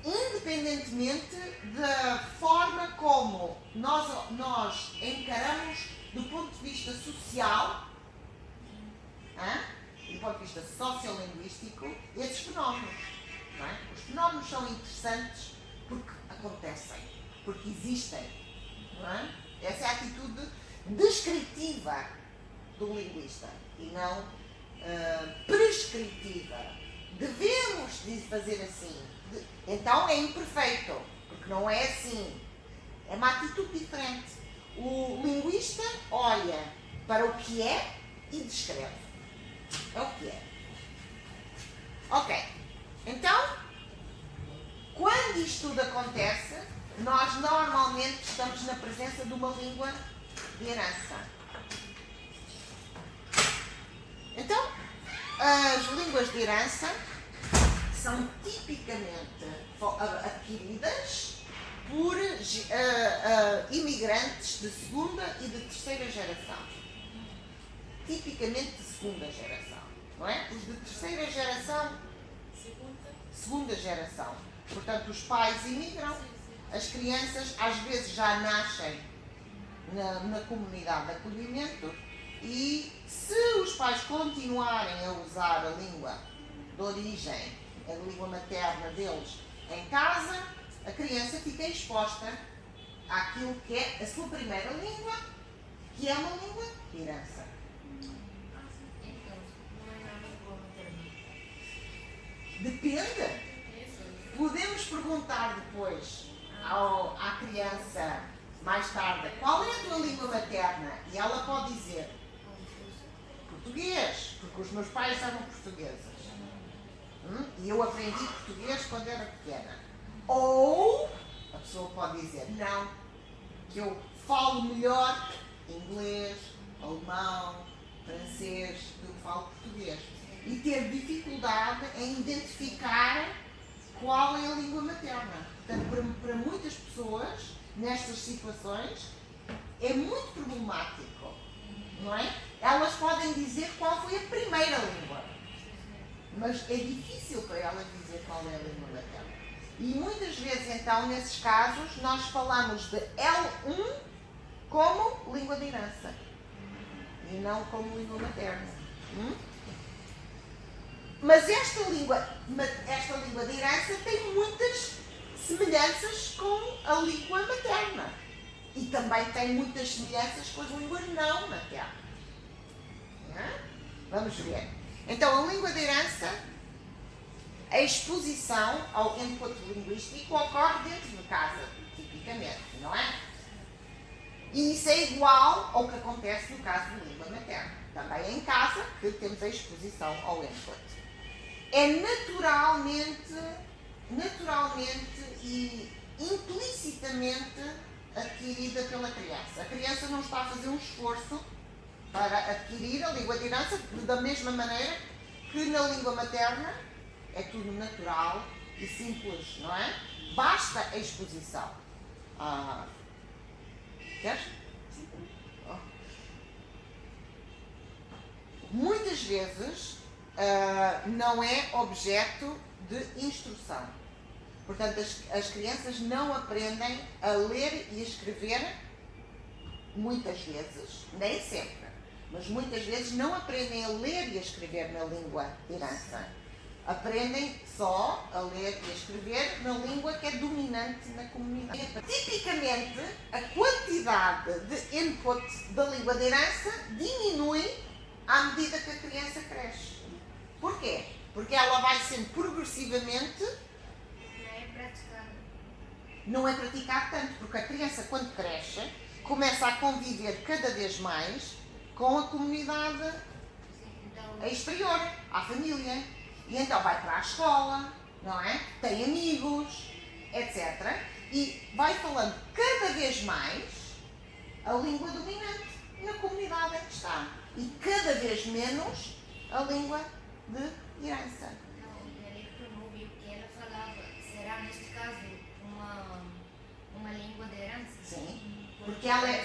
Independentemente da forma como nós encaramos do ponto de vista social, do ponto de vista sociolinguístico, esses fenómenos. Não é? Os fenómenos são interessantes porque acontecem, porque existem. Não é? Essa é a atitude descritiva do linguista e não prescritiva. Devemos fazer assim. Então é imperfeito, porque não é assim. É uma atitude diferente. O linguista olha para o que é e descreve. É o que é. Ok. Então, quando isto tudo acontece, nós normalmente estamos na presença de uma língua de herança. Então, as línguas de herança são tipicamente adquiridas por imigrantes de segunda e de terceira geração. Tipicamente de segunda geração, não é? Os de terceira geração, segunda geração. Portanto, os pais imigram, as crianças às vezes já nascem na comunidade de acolhimento e se os pais continuarem a usar a língua de origem, a língua materna deles em casa, a criança fica exposta àquilo que é a sua primeira língua, que é uma língua de herança. Depende. Podemos perguntar depois à criança, mais tarde, qual é a tua língua materna? E ela pode dizer português, porque os meus pais eram portugueses. E eu aprendi português quando era pequena. Ou a pessoa pode dizer, não, que eu falo melhor inglês, alemão, francês do que falo português. E ter dificuldade em identificar qual é a língua materna. Portanto, para muitas pessoas, nestas situações, é muito problemático, não é? Elas podem dizer qual foi a primeira língua, mas é difícil para elas dizer qual é a língua materna. E muitas vezes, então, nesses casos, nós falamos de L1 como língua de herança e não como língua materna. Mas esta língua de herança tem muitas semelhanças com a língua materna. E também tem muitas semelhanças com as línguas não maternas. Vamos ver. Então, a língua de herança, a exposição ao input linguístico ocorre dentro de casa, tipicamente, não é? E isso é igual ao que acontece no caso da língua materna. Também é em casa que temos a exposição ao input. É naturalmente e implicitamente adquirida pela criança. A criança não está a fazer um esforço para adquirir a língua de herança da mesma maneira que na língua materna é tudo natural e simples, não é? Basta a exposição. Queres? Oh. Muitas vezes não é objeto de instrução. Portanto, as crianças não aprendem a ler e escrever muitas vezes, nem sempre, mas muitas vezes não aprendem a ler e a escrever na língua de herança. Aprendem só a ler e a escrever na língua que é dominante na comunidade. Tipicamente, a quantidade de input da língua de herança diminui à medida que a criança cresce. Porquê? Porque ela vai sendo progressivamente... Não é praticado tanto, porque a criança, quando cresce, começa a conviver cada vez mais com a comunidade exterior, a família. E então vai para a escola, não é? Tem amigos, etc. E vai falando cada vez mais a língua dominante na comunidade em que está. E cada vez menos a língua de herança. Que ela falava, será neste caso uma língua de herança? Sim, porque ela é...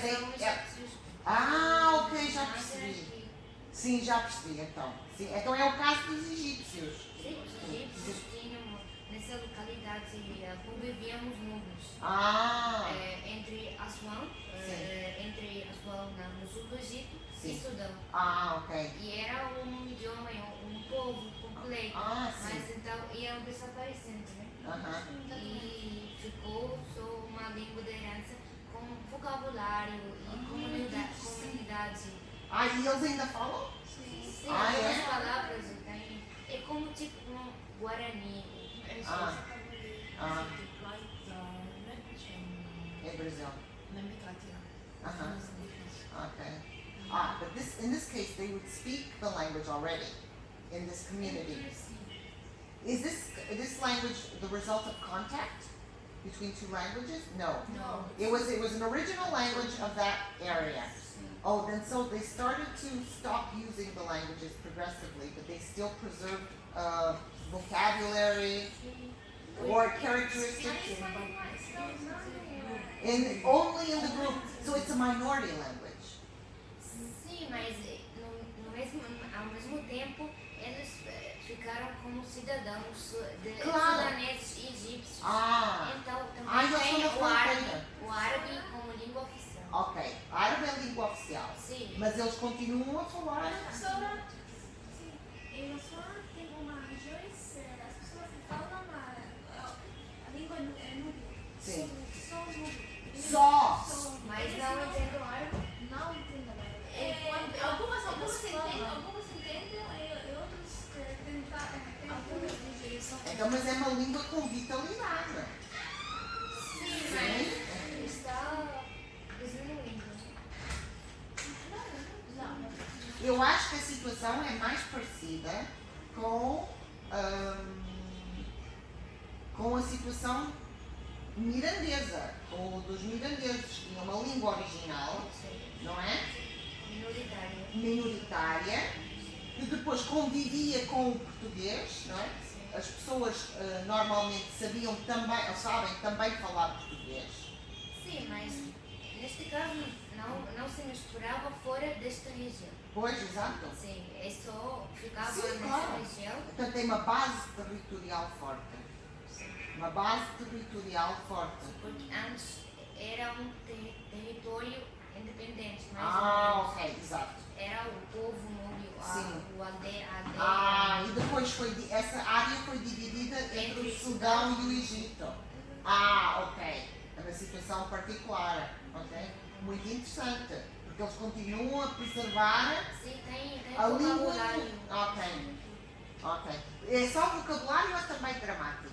ok, já percebi. Sim, já percebi, então. Sim, então é o caso dos egípcios. Sim, os egípcios tinham, nessa localidade, convivíamos nuvens. Entre Assuã, no sul do Egito, e Sudão. Ok. E era um idioma, um povo completo. Mas então iam desaparecendo, né? E ficou só uma língua de herança com vocabulário e comunidade. E eles ainda falam? Sim, as palavras tem. É como tipo um Guarani. É Brasil. Okay. But in this case, they would speak the language already in this community. Is this language the result of contact between two languages? No. It was an original language of that area. Then so they started to stop using the languages progressively, but they still preserved vocabulary or characteristics only in the group. So it's a minority language. Sim, mas ao mesmo tempo eles ficaram como cidadãos sudaneses e egípcios. Então também tem o árabe como língua oficial. Ok, árabe é a língua oficial. Sim. Mas eles continuam a falar. Em Assuã tem uma região, as pessoas que falam a língua núbia. Sim. Só núbio. Só. Mas não entendo árabe. Não entendo árabe. Algumas entendem e outros têm algumas rejeições. Então, mas é uma língua com vitalidade. Sim. Está diminuindo. Eu acho que a situação é mais parecida com a situação mirandesa, ou dos mirandeses, que tinham uma língua original, não é? Minoritária, que depois convivia com o português, não é? As pessoas normalmente sabiam também, ou sabem também falar português. Sim, mas neste caso não se misturava fora desta região. Pois, exato. Sim, é só ficava nessa claro. região. Portanto, tem uma base territorial forte. Uma base territorial forte. Porque antes era um território independente, mais ou menos. Ok, exato. Era o povo núbio, a aldeia. E depois essa área foi dividida entre o Sudão e o Egito. Ok. É uma situação particular. Ok? Muito interessante. Porque eles continuam a preservar tem a língua. vocabulário. Ok. É só vocabulário ou também gramática?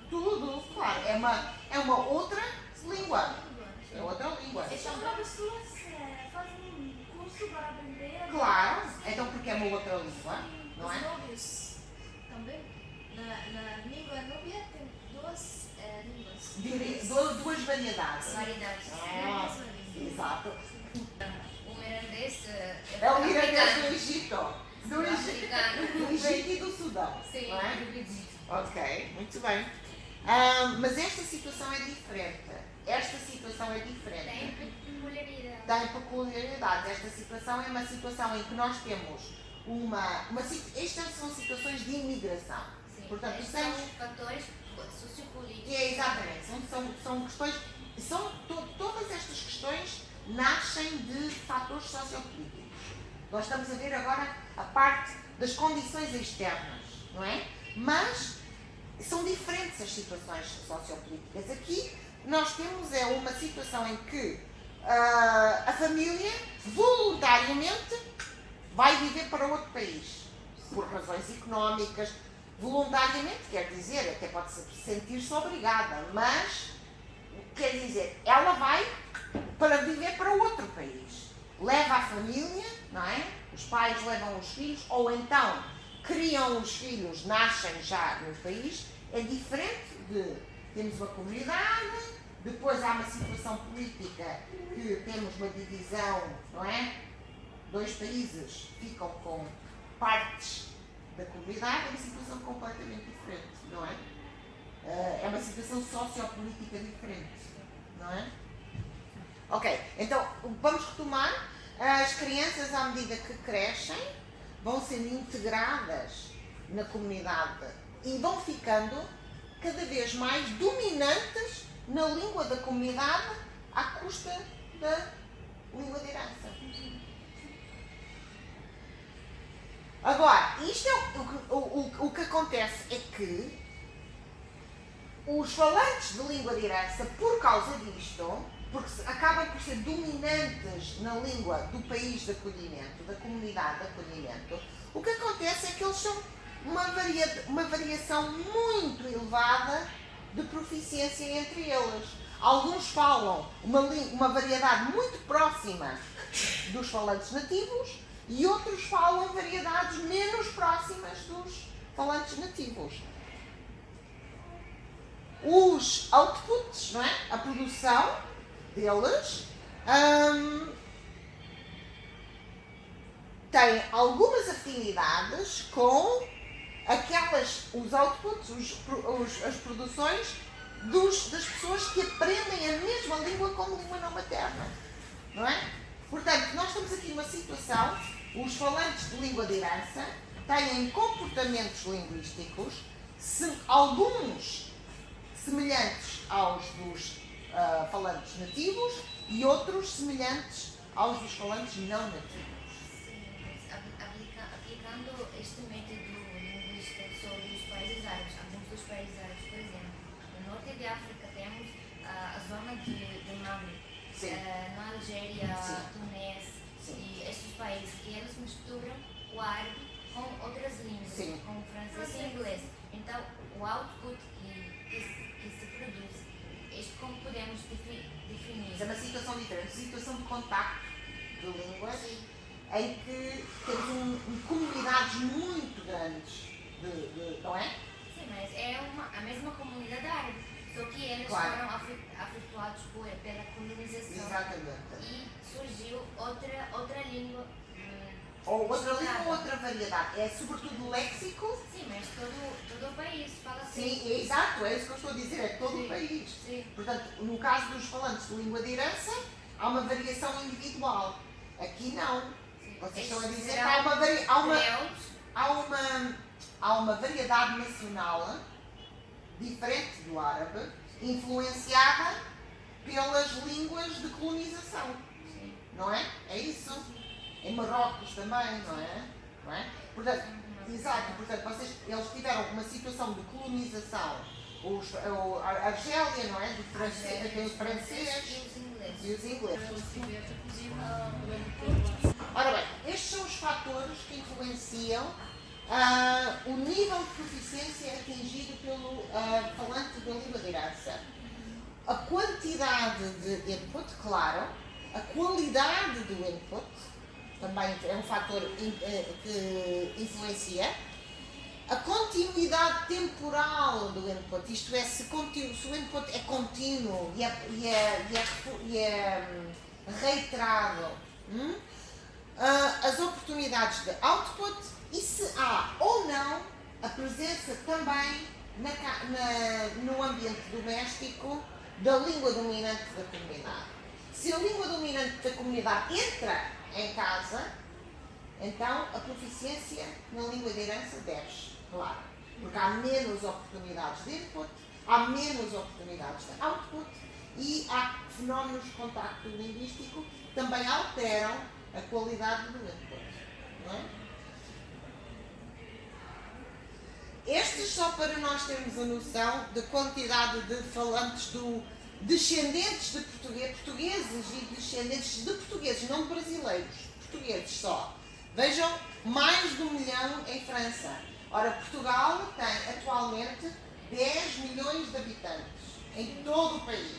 Tudo, claro. É uma outra língua. É outra língua. Então, para pessoas fazem um curso para aprender. Claro. Então, porque é uma outra língua, não é? Os núbios também. Na língua núbia tem duas línguas. Duas variedades. Variedades. Exato. O mirandês É o mirandês do Egito. Do Egito e do Sudão. Sim, não é? do Egito. Ok, muito bem. Mas esta situação é diferente. Tem peculiaridade. Tem peculiaridades. Esta situação é uma situação em que nós temos estas são situações de imigração. Sim. Portanto, Estes são fatores sociopolíticos. Exatamente. São questões. Todas estas questões nascem de fatores sociopolíticos. Nós estamos a ver agora a parte das condições externas, não é? Mas são diferentes as situações sociopolíticas. Aqui nós temos uma situação em que a família voluntariamente vai viver para outro país, por razões económicas. Voluntariamente quer dizer, até pode sentir-se obrigada, mas quer dizer, ela vai para viver para outro país. Leva a família, não é? Os pais levam os filhos, ou então criam os filhos, nascem já no país. É diferente de temos uma comunidade, depois há uma situação política que temos uma divisão, não é? Dois países ficam com partes da comunidade, é uma situação completamente diferente, não é? É uma situação sociopolítica diferente, não é? Ok, então vamos retomar. As crianças, à medida que crescem, vão sendo integradas na comunidade e vão ficando cada vez mais dominantes na língua da comunidade à custa da língua de herança. Agora, isto é o que acontece é que os falantes de língua de herança, por causa disto, porque acabam por ser dominantes na língua do país de acolhimento, da comunidade de acolhimento, o que acontece é que eles são uma variação muito elevada de proficiência entre eles. Alguns falam uma variedade muito próxima dos falantes nativos e outros falam variedades menos próximas dos falantes nativos. Os outputs, não é? A produção deles tem algumas afinidades com os outputs, as produções das pessoas que aprendem a mesma língua como língua não materna, não é? Portanto, nós estamos aqui numa situação, os falantes de língua de herança têm comportamentos linguísticos, alguns semelhantes aos dos falantes nativos e outros semelhantes aos dos falantes não nativos. Sim, aplicando este método linguístico sobre os países árabes, alguns dos países árabes, por exemplo, no norte de África temos a zona de Mali, na Algéria, Tunis e estes países que eles misturam o árabe com outras línguas, com o francês e o inglês. Então, o output que se produz, como podemos definir? É uma situação diferente, situação de contacto de línguas, em que temos comunidades muito grandes, não é? Sim, mas é a mesma comunidade árabe, só que eles foram afetados pela colonização. Exatamente. E surgiu outra língua. Ou outra língua ou outra variedade. É sobretudo léxico. Sim, mas todo o país fala assim. Sim, exato, é isso que eu estou a dizer, é todo o país. Sim. Portanto, no caso dos falantes de língua de herança, há uma variação individual. Aqui não. Sim. Vocês estão a dizer que há uma variedade nacional diferente do árabe, influenciada pelas línguas de colonização. Sim. Não é? É isso. Em Marrocos também, não é? Portanto, exato, portanto, eles tiveram uma situação de colonização, a Argélia, não é? Tem o francês e os ingleses. Ora bem, estes são os fatores que influenciam o nível de proficiência atingido pelo falante da língua de herança. A quantidade de input, claro, a qualidade do input, também é um fator que influencia. a continuidade temporal do input, isto é, se o input é contínuo e é reiterado, as oportunidades de output e se há ou não a presença também no ambiente doméstico da língua dominante da comunidade. Se a língua dominante da comunidade entra em casa, então a proficiência na língua de herança desce, claro, porque há menos oportunidades de input, há menos oportunidades de output e há fenómenos de contacto linguístico que também alteram a qualidade do input. Não é? Estes só para nós termos a noção da quantidade de falantes descendentes de portugueses e descendentes de portugueses, não de brasileiros, portugueses só. Vejam, mais de 1 milhão em França. Ora, Portugal tem atualmente 10 milhões de habitantes em todo o país.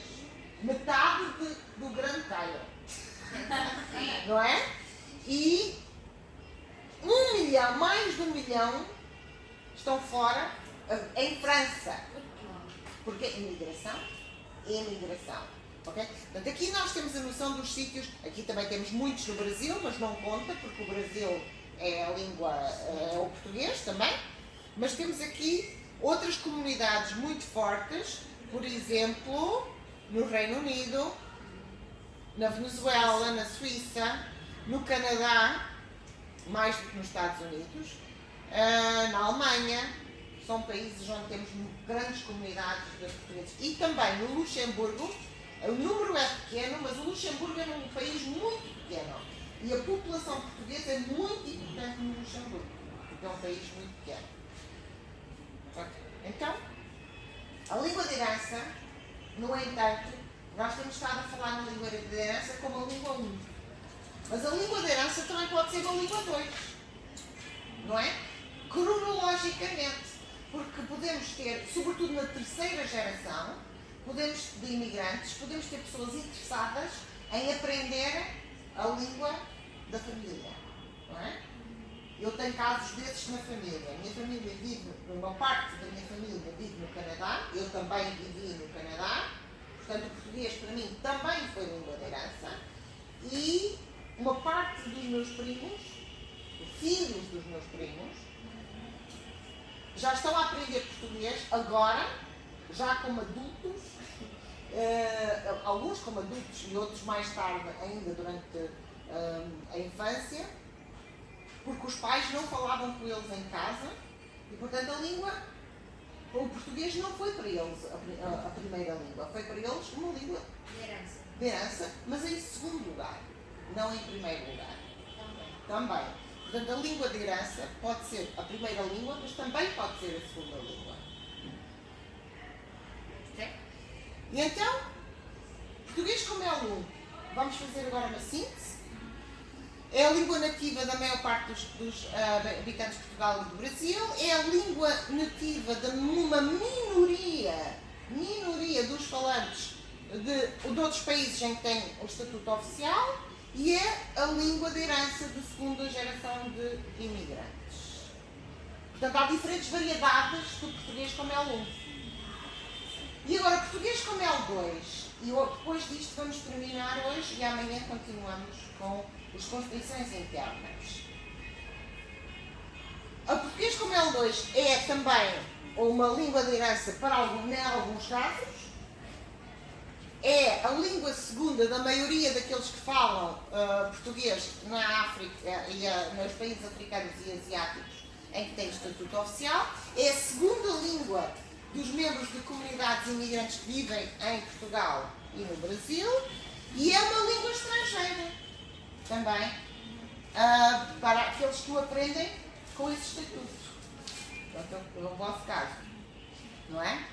Metade do Grande Cairo. Não é? E 1 milhão, mais de 1 milhão estão fora em França. Porque imigração. Okay? Portanto, aqui nós temos a noção dos sítios, aqui também temos muitos no Brasil, mas não conta, porque o Brasil é a língua, é o português também, mas temos aqui outras comunidades muito fortes, por exemplo, no Reino Unido, na Venezuela, na Suíça, no Canadá, mais do que nos Estados Unidos, na Alemanha. São países onde temos grandes comunidades de portugueses. E também no Luxemburgo, o número é pequeno, mas o Luxemburgo é um país muito pequeno. E a população portuguesa é muito importante no Luxemburgo, porque é um país muito pequeno. Então, a língua de herança, no entanto, nós temos estado a falar na língua de herança como a língua 1. Mas a língua de herança também pode ser uma língua 2. Não é? Cronologicamente. Porque podemos ter, sobretudo na terceira geração, de imigrantes, podemos ter pessoas interessadas em aprender a língua da família. Não é? Eu tenho casos desses na família. A minha família vive, uma parte da minha família vive no Canadá, eu também vivi no Canadá, portanto o português para mim também foi língua de herança, e uma parte dos meus primos, filhos dos meus primos, já estão a aprender português agora, já como adultos, alguns como adultos e outros mais tarde ainda durante a infância, porque os pais não falavam com eles em casa e, portanto, a língua, o português não foi para eles a primeira língua, foi para eles uma língua de herança, mas em segundo lugar, não em primeiro lugar. Também. Portanto, a língua de herança pode ser a primeira língua, mas também pode ser a segunda língua. E então, português como é o L1, vamos fazer agora uma síntese. É a língua nativa da maior parte dos habitantes de Portugal e do Brasil, é a língua nativa de uma minoria dos falantes de outros países em que tem o estatuto oficial, e é a língua de herança de segunda geração de imigrantes. Portanto, há diferentes variedades do português como L1. E agora, português como L2. E depois disto vamos terminar hoje e amanhã continuamos com as constrições internas. A português como L2 é também uma língua de herança para alguns casos. É a língua segunda da maioria daqueles que falam português na África e nos países africanos e asiáticos em que tem estatuto oficial. É a segunda língua dos membros de comunidades imigrantes que vivem em Portugal e no Brasil. E é uma língua estrangeira também para aqueles que o aprendem com esse estatuto. Portanto, é o vosso caso, não é?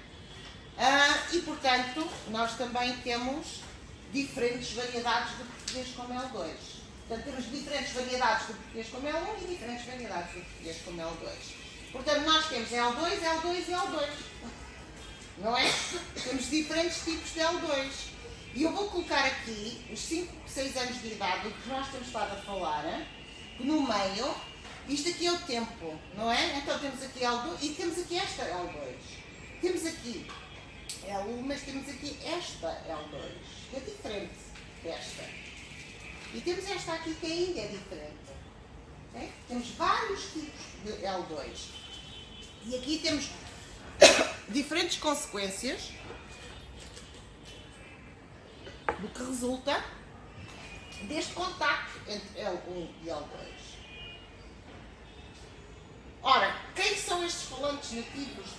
E, portanto, nós também temos diferentes variedades de português como L2. Portanto, temos diferentes variedades de português como L1 e diferentes variedades de português como L2. Portanto, nós temos L2, L2 e L2. Não é? Temos diferentes tipos de L2. E eu vou colocar aqui os 5, 6 anos de idade, do que nós temos estado a falar, que no meio Isto aqui é o tempo, não é? Então temos aqui L2 e temos aqui esta L2. Temos aqui L1, mas temos aqui esta L2, que é diferente desta. E temos esta aqui que ainda é diferente. Okay? Temos vários tipos de L2. E aqui temos diferentes consequências do que resulta deste contacto entre L1 e L2. Ora, quem são estes falantes nativos,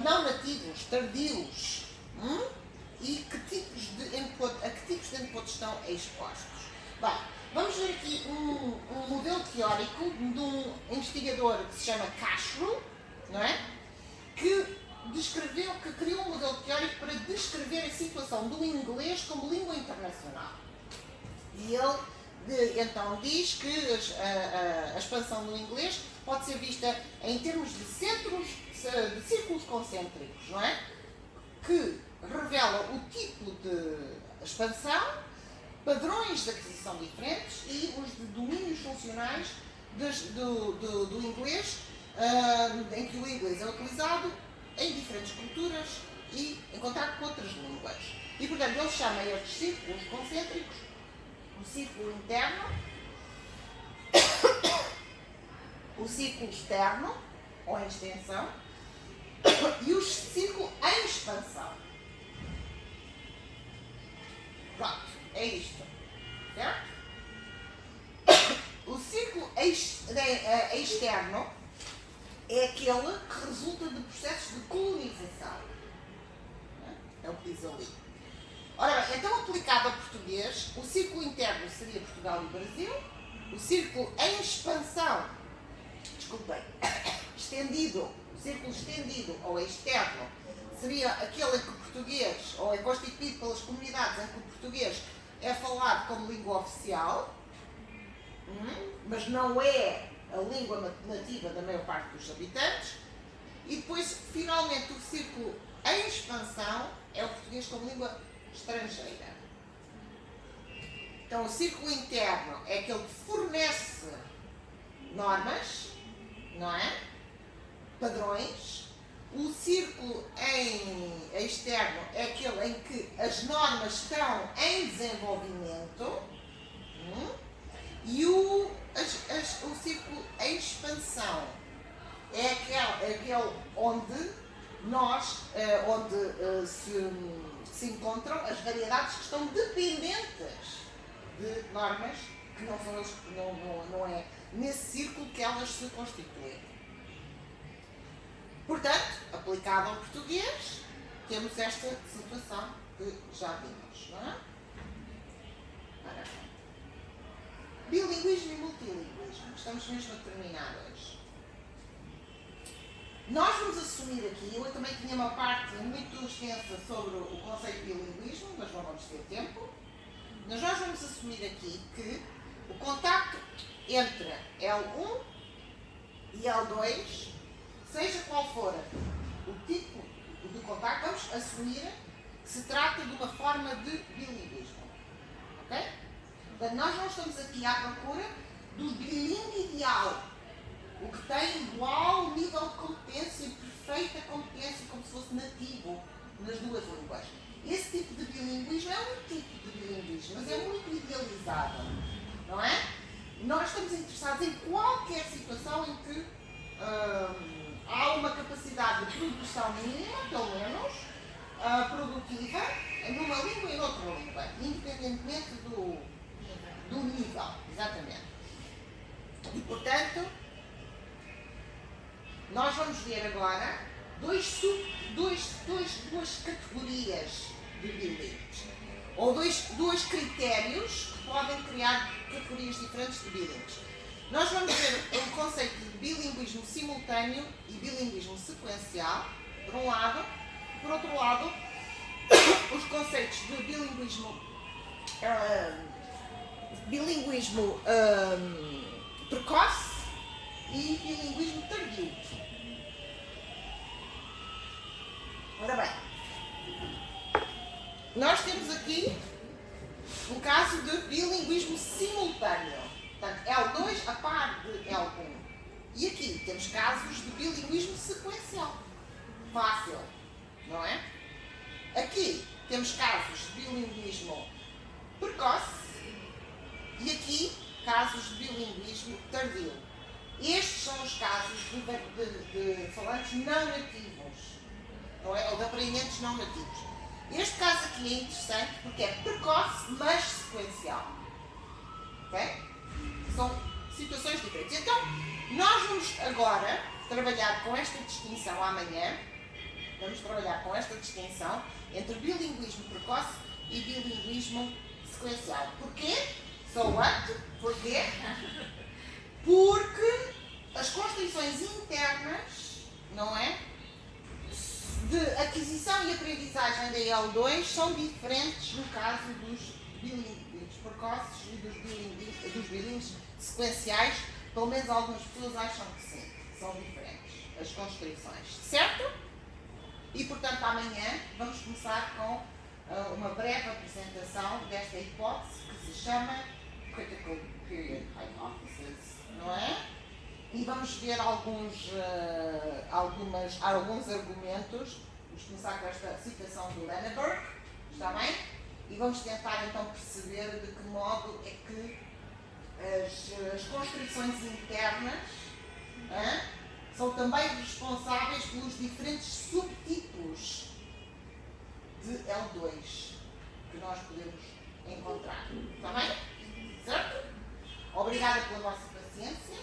não nativos, tardios? E que tipos de input, a que tipos de input estão expostos? Bem, vamos ver aqui um modelo teórico de um investigador que se chama Cashrew, não é? Que criou um modelo teórico para descrever a situação do inglês como língua internacional. E ele então diz que a expansão do inglês pode ser vista em termos de círculos concêntricos, não é? Que revela o tipo de expansão, padrões de aquisição diferentes e os domínios funcionais do inglês, em que o inglês é utilizado em diferentes culturas e em contato com outras línguas. E, portanto, ele chama estes círculos concêntricos o círculo interno, o círculo externo, ou em extensão, e o círculo em expansão. Pronto, é isto. Certo? O círculo externo é aquele que resulta de processos de colonização. É o que diz ali. Ora bem, então aplicado a português, o círculo interno seria Portugal e Brasil, o círculo em expansão, desculpem, o círculo estendido ou externo seria aquele em que o português, ou é constituído pelas comunidades em que o português é falado como língua oficial, mas não é a língua nativa da maior parte dos habitantes, e depois, finalmente, o círculo em expansão é o português como língua estrangeira. Então, o círculo interno é aquele que fornece normas, não é? Padrões. O círculo externo é aquele em que as normas estão em desenvolvimento. E o círculo em expansão é aquele onde se encontram as variedades que estão dependentes de normas que não são não é nesse círculo que elas se constituem. Portanto, aplicado ao português, temos esta situação que já vimos, não é? Ora, bilinguismo e multilinguismo. Estamos mesmo a terminar hoje. Nós vamos assumir aqui, eu também tinha uma parte muito extensa sobre o conceito de bilinguismo, mas não vamos ter tempo. Mas nós vamos assumir aqui que o contacto entre L1 e L2, seja qual for o tipo de contacto, vamos assumir que se trata de uma forma de bilinguismo. Ok? Portanto, nós não estamos aqui à procura do bilingue ideal, o que tem igual nível de competência, perfeita competência, como se fosse nativo nas duas línguas. Esse tipo de bilinguismo é um tipo de bilinguismo, mas é muito idealizado, não é? Nós estamos interessados em qualquer situação em que há uma capacidade de produção mínima, pelo menos, produtiva, numa língua e noutra língua, independentemente do nível, exatamente. E, portanto, nós vamos ver agora duas categorias de bilíngues, ou dois critérios que podem criar categorias diferentes de bilíngues. Nós vamos ver o conceito de bilinguismo simultâneo e bilinguismo sequencial, por um lado, e por outro lado, os conceitos de bilinguismo precoce e bilinguismo tardio. Ora bem, nós temos aqui um caso de bilinguismo simultâneo. Portanto, L2 a par de L1. E aqui temos casos de bilinguismo sequencial. Fácil, não é? Aqui temos casos de bilinguismo precoce e aqui casos de bilinguismo tardio. Estes são os casos de falantes não nativos, não é? Ou de aprendentes não nativos. Este caso aqui é interessante porque é precoce, mas sequencial. Ok? São situações diferentes. Então, nós vamos agora trabalhar com esta distinção amanhã. Vamos trabalhar com esta distinção entre bilinguismo precoce e bilinguismo sequencial. Porquê? So what? Porquê? Porque as constrições internas, não é? De aquisição e aprendizagem da L2 são diferentes no caso dos bilingues precoces e dos bilingues sequenciais. Pelo menos algumas pessoas acham que sim, são diferentes as constrições, certo? E portanto amanhã vamos começar com uma breve apresentação desta hipótese que se chama Critical Period Hypothesis, não é? E vamos ver alguns argumentos. Vamos começar com esta citação do Lenneberg, está bem? E vamos tentar então perceber de que modo é que as constrições internas são também responsáveis pelos diferentes subtipos de L2 que nós podemos encontrar. Está bem? Certo? Obrigada pela vossa paciência.